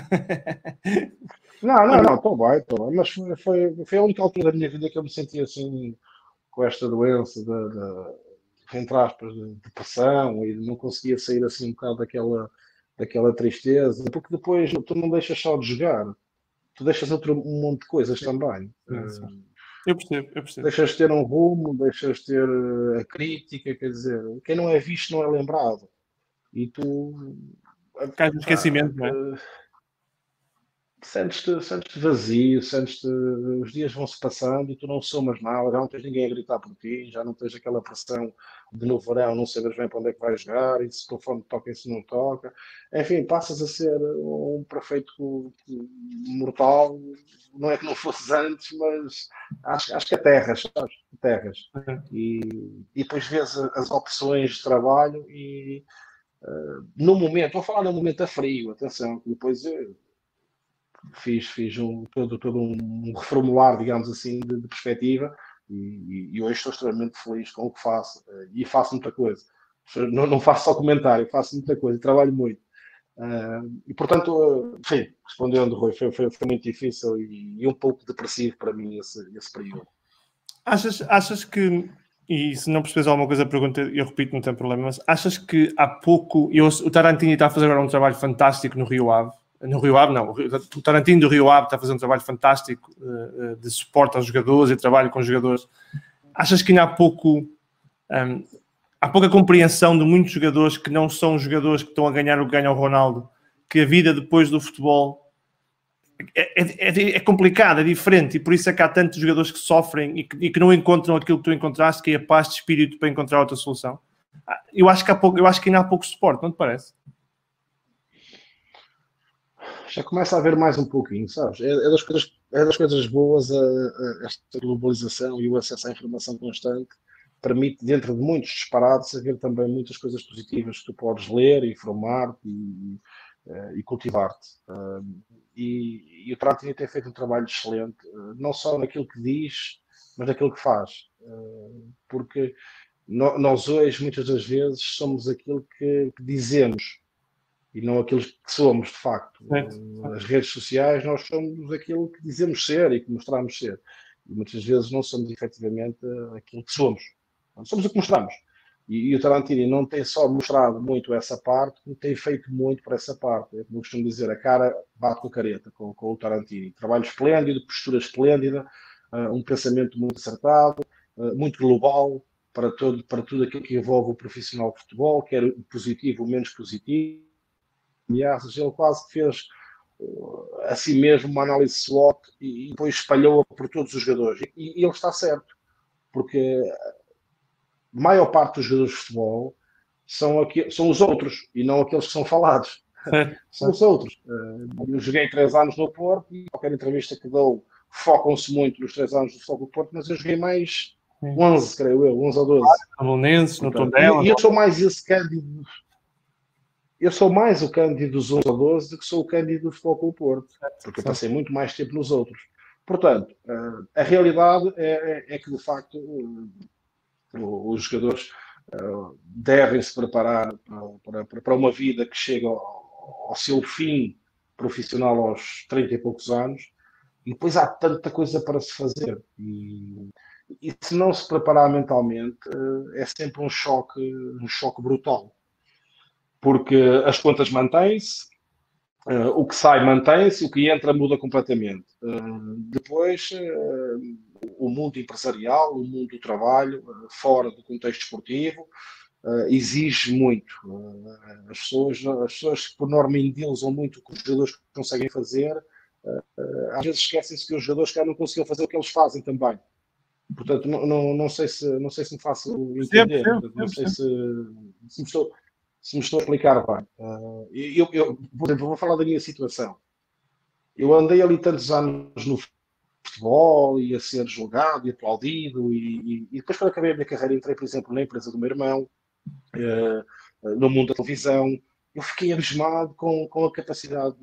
Não, estou bem, mas foi a única altura da minha vida que eu me senti assim, com esta doença entre aspas, de depressão, e não conseguia sair assim um bocado daquela tristeza, porque depois tu não deixas só de jogar, tu deixas um monte de coisas também. Eu percebo. Deixas de ter um rumo, deixas de ter a crítica, quer dizer, quem não é visto não é lembrado. E tu Cai no esquecimento, não é? sentes-te vazio, os dias vão-se passando e tu não somas nada, já não tens ninguém a gritar por ti, já não tens aquela pressão de no verão não saberes bem para onde é que vais jogar, e se o telefone toca e se não toca. Enfim, passas a ser um perfeito mortal. Não é que não fosses antes, mas acho que aterras, sabes? Aterras. E depois vês as opções de trabalho e no momento, vou falar no momento a frio, atenção, que depois eu fiz todo um reformular, digamos assim, de perspectiva e hoje estou extremamente feliz com o que faço e faço muita coisa. Não faço só comentário, faço muita coisa, trabalho muito. E portanto, enfim, respondendo, Rui, foi muito difícil e um pouco depressivo para mim esse período. Achas que, e se não percebes alguma coisa, pergunta, eu repito, não tem problema, mas achas que há pouco, o Tarantino está a fazer agora um trabalho fantástico no Rio Ave, não, o Tarantino do Rio Ave está a fazer um trabalho fantástico de suporte aos jogadores e trabalho com os jogadores. Achas que ainda há pouca compreensão de muitos jogadores que não são jogadores que estão a ganhar o que ganha o Ronaldo, que a vida depois do futebol é complicado, é diferente, e por isso é que há tantos jogadores que sofrem e que não encontram aquilo que tu encontraste, que é a paz de espírito para encontrar outra solução? Eu acho que ainda há pouco suporte, não te parece? Já começa a haver mais um pouquinho, sabes? É das coisas boas esta globalização e o acesso à informação constante permite, dentro de muitos disparates, haver também muitas coisas positivas que tu podes ler, informar-te e cultivar-te. E o Tarantino tem feito um trabalho excelente, não só naquilo que diz, mas naquilo que faz. Porque nós hoje, muitas das vezes, somos aquilo que dizemos e não aquilo que somos, de facto. Nas redes sociais, nós somos aquilo que dizemos ser e que mostramos ser. E muitas vezes não somos efetivamente aquilo que somos. Somos o que mostramos. E o Tarantino não tem só mostrado muito essa parte, como tem feito muito por essa parte. Eu costumo dizer, a cara bate com a careta com o Tarantino. Trabalho esplêndido, postura esplêndida, um pensamento muito acertado, muito global para tudo aquilo que envolve o profissional de futebol, quer o positivo ou menos positivo. Ameaças, ele quase fez assim mesmo uma análise SWOT e depois espalhou-a por todos os jogadores. E ele está certo, porque a maior parte dos jogadores de futebol são os outros e não aqueles que são falados. São os outros. Eu joguei 3 anos no Porto e qualquer entrevista que dou focam-se muito nos 3 anos do Futebol do Porto, mas eu joguei mais 11, creio eu, 11 ou 12. No Tondela. E eu sou mais esse Cândido. Eu sou mais o Cândido dos 11 ou 12 do que sou o Cândido do Futebol do Porto, porque eu passei muito mais tempo nos outros. Portanto, a realidade é que, de facto, os jogadores devem se preparar para uma vida que chega ao seu fim profissional aos 30 e poucos anos, e depois há tanta coisa para se fazer. E se não se preparar mentalmente, é sempre um choque brutal. Porque as contas mantêm-se, o que sai mantém-se, o que entra muda completamente. Depois, o mundo empresarial, o mundo do trabalho, fora do contexto esportivo, exige muito. As pessoas que por norma endeusam muito o que os jogadores conseguem fazer, às vezes esquecem-se que os jogadores cá não conseguiam fazer o que eles fazem também. Portanto, não sei se me faço entender. Não sei se me estou a explicar bem. Por exemplo, vou falar da minha situação. Eu andei ali tantos anos no futebol e a ser julgado e aplaudido e depois quando acabei a minha carreira entrei, por exemplo, na empresa do meu irmão, no mundo da televisão. Eu fiquei abismado com a capacidade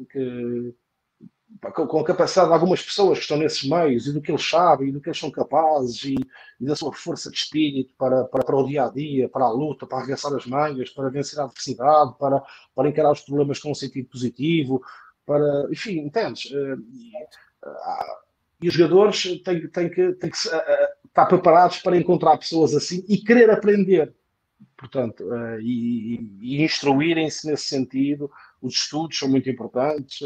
com a capacidade de algumas pessoas que estão nesses meios e do que eles sabem e do que eles são capazes e da sua força de espírito para o dia a dia, para a luta, para arregaçar as mangas, para vencer a adversidade, para encarar os problemas com um sentido positivo, enfim, entendes? E os jogadores têm que estar preparados para encontrar pessoas assim e querer aprender. Portanto, e instruírem-se nesse sentido. Os estudos são muito importantes,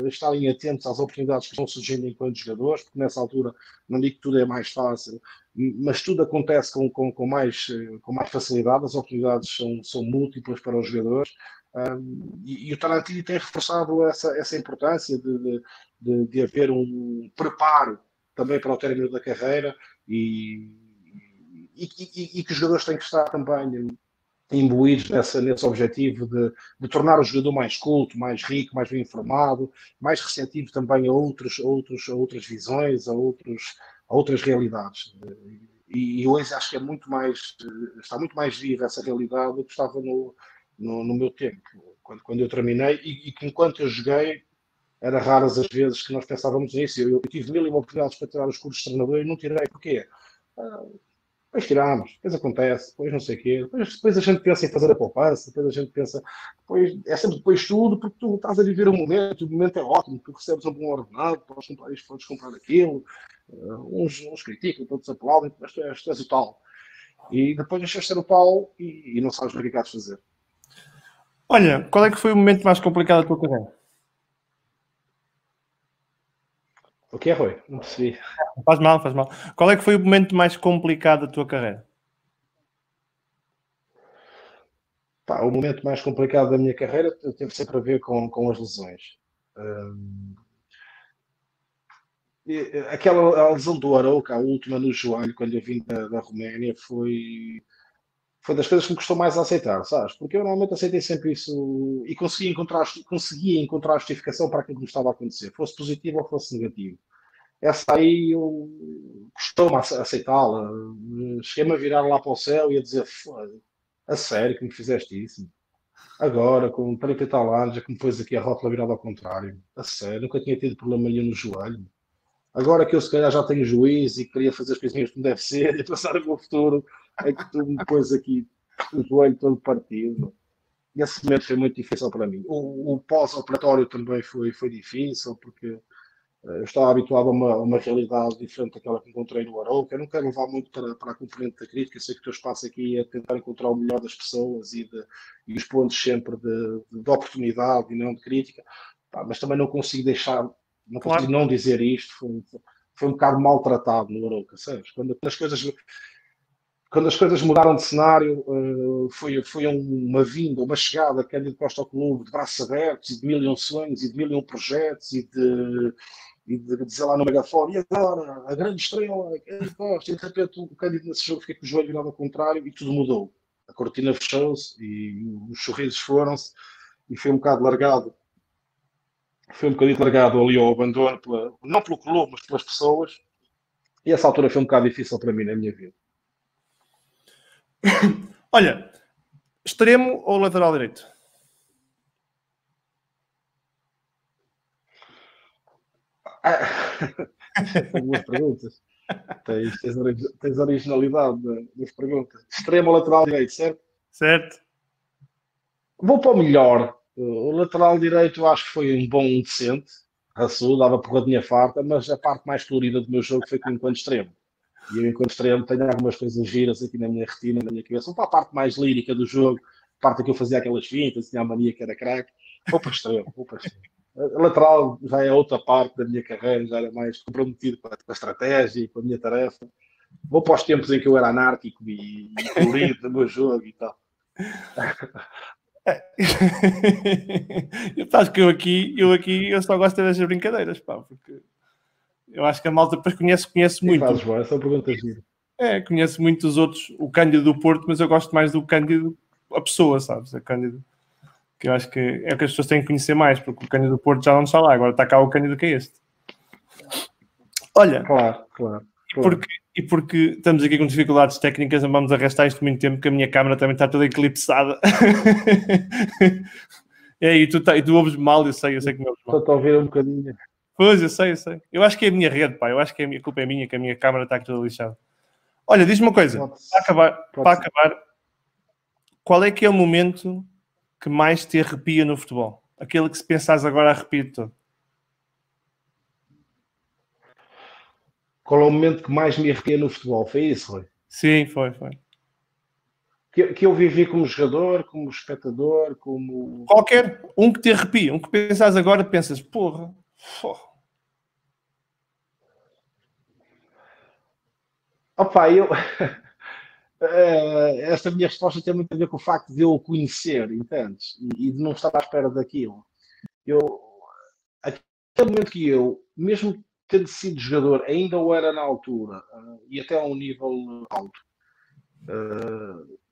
estarem atentos às oportunidades que estão surgindo enquanto jogadores, porque nessa altura, não digo que tudo é mais fácil, mas tudo acontece com mais facilidade, as oportunidades são múltiplas para os jogadores, e o Tarantino tem reforçado essa importância de haver um preparo também para o término da carreira e e que os jogadores têm que estar também imbuídos nesse objetivo de tornar o jogador mais culto, mais rico, mais bem informado, mais receptivo também a outras visões, a outras realidades. E hoje acho que está muito mais viva essa realidade do que estava no meu tempo, quando eu terminei, e que enquanto eu joguei, era raras as vezes que nós pensávamos nisso. Eu tive mil e uma oportunidades para tirar os cursos de treinador e não tirei. Porquê? Ah, depois tiramos, depois acontece, depois não sei o quê, depois a gente pensa em fazer a poupança, depois a gente pensa, depois, é sempre depois tudo, porque tu estás a viver o momento é ótimo, tu recebes um bom ordenado, podes comprar isto, podes comprar aquilo, uns criticam, outros aplaudem, mas tu és o tal. E depois deixas de ser o tal e não sabes o que é que há de fazer. Olha, qual é que foi o momento mais complicado da tua carreira? O que é, Rui? Não percebi. Faz mal, faz mal. Qual é que foi o momento mais complicado da tua carreira? Pá, o momento mais complicado da minha carreira teve sempre a ver com as lesões. Aquela lesão do Arouca, a última no joelho, quando eu vim da Roménia, foi das coisas que me custou mais a aceitar, sabes? Porque eu normalmente aceitei sempre isso e conseguia encontrar justificação para aquilo que me estava a acontecer, fosse positivo ou fosse negativo. Essa aí eu custou-me aceitá-la. Cheguei-me a virar lá para o céu e a dizer: a sério que me fizeste isso? Agora, com 30 e tal anos, é que me pôs aqui a rótula virada ao contrário. A sério, nunca tinha tido problema nenhum no joelho. Agora que eu se calhar já tenho juízo e queria fazer as coisinhas como deve ser e passar o meu futuro, é que tu me pôs aqui o joelho todo partido. E esse momento foi muito difícil para mim. O pós-operatório também foi difícil, porque eu estava habituado a uma realidade diferente daquela que encontrei no Arouca. Eu não quero levar muito para a componente da crítica, eu sei que o teu espaço aqui é tentar encontrar o melhor das pessoas e os pontos sempre de oportunidade e não de crítica. Pá, mas também não consigo não consigo Claro. não dizer isto. Foi um bocado maltratado no Arouca, sabes? Quando as coisas mudaram de cenário, foi uma vinda, uma chegada de Cândido Costa ao clube de braços abertos e de mil e um sonhos e de mil e um projetos e de dizer lá no megafone, e agora, a grande estrela, Cândido Costa, e de repente o Cândido nesse jogo fica com o joelho virado ao contrário e tudo mudou. A cortina fechou-se e os sorrisos foram-se e foi um bocadinho largado ali ao abandono, não pelo clube, mas pelas pessoas. E essa altura foi um bocado difícil para mim na minha vida. Olha, extremo ou lateral direito? São duas perguntas. Tens originalidade nas perguntas. Extremo ou lateral direito, certo? Certo. Vou para o melhor. O lateral direito eu acho que foi um bom decente. Raçudo, dava porradinha farta, mas a parte mais colorida do meu jogo foi com o enquanto extremo. E eu, enquanto extremo, tenho algumas coisas giras aqui na minha retina, na minha cabeça. Vou para a parte mais lírica do jogo, a parte que eu fazia aquelas fintas, tinha a mania que era craque. Vou para extremo, vou para extremo. A lateral já é outra parte da minha carreira, já era mais comprometido com a estratégia e com a minha tarefa. Vou para os tempos em que eu era anárquico e colorido no meu jogo e tal. Sabes que eu só gosto dessas brincadeiras, pá, porque eu acho que a malta depois conhece E muito. fazes bom, essa pergunta gira. Conhece muito os outros, o Cândido do Porto, mas eu gosto mais do Cândido, a pessoa, sabes? A Cândido, que eu acho que é o que as pessoas têm que conhecer mais, porque o Cândido do Porto já não está lá, agora está cá o Cândido que é este. Olha, Claro. E porque estamos aqui com dificuldades técnicas, não vamos arrastar isto muito tempo, que a minha câmera também está toda eclipsada. E tu ouves mal, eu sei que me ouves mal. Estou a ouvir um bocadinho. Pois, eu sei. Eu acho que é a minha rede, pá. Eu acho que a culpa é minha, que a minha câmera está aqui toda lixada. Olha, diz-me uma coisa. Para acabar, qual é que é o momento que mais te arrepia no futebol? Aquele que se pensares agora arrepia todo. Qual é o momento que mais me arrepia no futebol? Foi isso, Rui? Sim, foi. Que eu vivi como jogador, como espectador, como... Qualquer, um que te arrepia, um que pensares agora, pensas, porra. Opa, esta minha resposta tem muito a ver com o facto de eu o conhecer, entendes? E de não estar à espera daquilo. Aquele momento que eu, mesmo tendo sido jogador, ainda o era na altura, e até a um nível alto,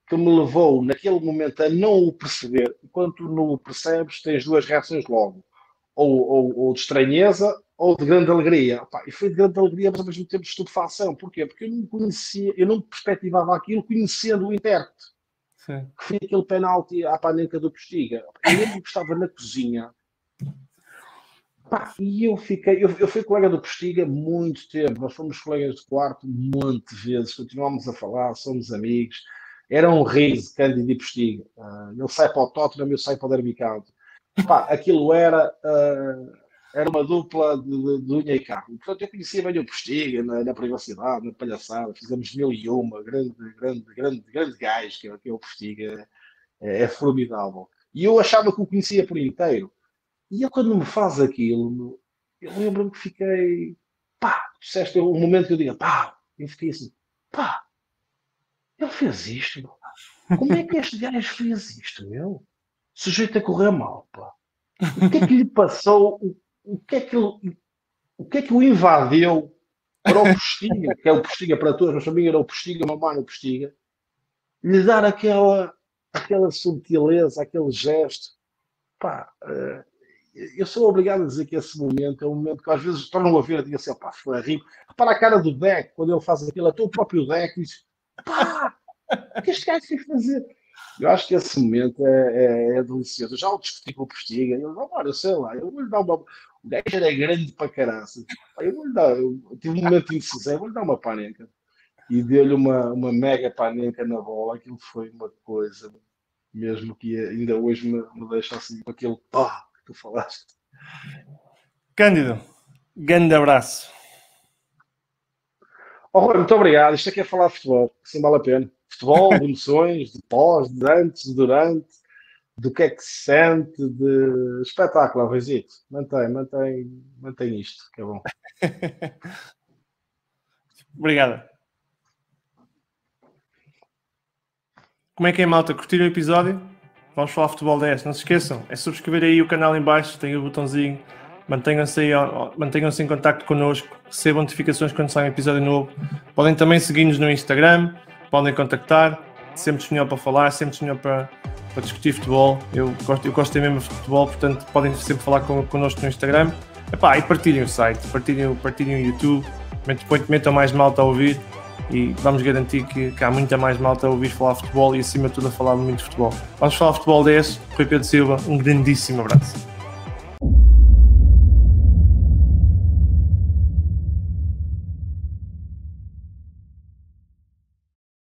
que me levou naquele momento a não o perceber. Quando tu não o percebes, tens duas reações logo, ou de estranheza ou de grande alegria. Opa, e foi de grande alegria, mas ao mesmo tempo de estupefação. Porquê? Porque eu não conhecia, eu não perspectivava aquilo conhecendo o intérprete. Sim. Que foi aquele penalti à Panenka do Postiga. Eu lembro que estava na cozinha. Pá, e eu fui colega do Postiga muito tempo, nós fomos colegas de quarto um monte de vezes, continuámos a falar, somos amigos, era um riso, Cândido e Postiga. Ele sai para o Tottenham, eu saio para o Derby County. Pá, aquilo era uma dupla de unha e carne. Portanto, eu conhecia bem o Postiga na privacidade, na palhaçada, fizemos 1001, grande gajo, que é o Postiga, é formidável. E eu achava que o conhecia por inteiro. E ele, quando me faz aquilo, eu lembro-me que fiquei, pá, disseste um momento que eu digo, pá, eu fiquei assim, pá, ele fez isto, meu. Como é que este gajo fez isto, meu? Sujeito a correr mal, pá. O que é que lhe passou? O que é que o invadiu para o Postiga, que é o Postiga para todos, mas para mim era o Postiga, mamãe o Postiga, lhe dar aquela subtileza, aquele gesto, pá. Eu sou obrigado a dizer que esse momento é um momento que às vezes tornam a ver e digo assim, pá, foi a rir. Repara a cara do Deck, quando ele faz aquilo, até o próprio Deck diz, pá, o que este gajo tem que fazer? Eu acho que esse momento é delicioso. Eu já o discuti com o Postiga, eu sei lá, eu vou-lhe dar uma... O gajo era grande para caraças. Eu vou-lhe dar, eu tive um momento indeciso, eu vou-lhe dar uma panenca. E deu-lhe uma mega panenca na bola, aquilo foi uma coisa mesmo que ainda hoje me deixa assim com aquele pá. Tu falaste. Cândido, grande abraço. Muito obrigado. Isto aqui é falar de futebol, assim vale a pena. Futebol, de emoções, de pós, de antes, de durante, do que é que se sente, de espetáculo, Ruizito. Mantém isto, que é bom. Obrigado. Como é que é, malta? Curtiram o episódio? Vamos falar futebol 10. Não se esqueçam, é subscrever aí o canal em baixo, tem o botãozinho. Mantenham-se em contacto connosco, recebam notificações quando sai um episódio novo. Podem também seguir-nos no Instagram, podem contactar, sempre disponível para falar, sempre disponível para discutir futebol. Eu gosto mesmo de futebol, portanto podem sempre falar connosco no Instagram. E partilhem o site, partilhem o YouTube, metam mais malta a ouvir. E vamos garantir que há muita mais malta a ouvir falar futebol e acima de tudo a falar muito de futebol. Vamos falar futebol 10, Rui Pedro Silva, um grandíssimo abraço.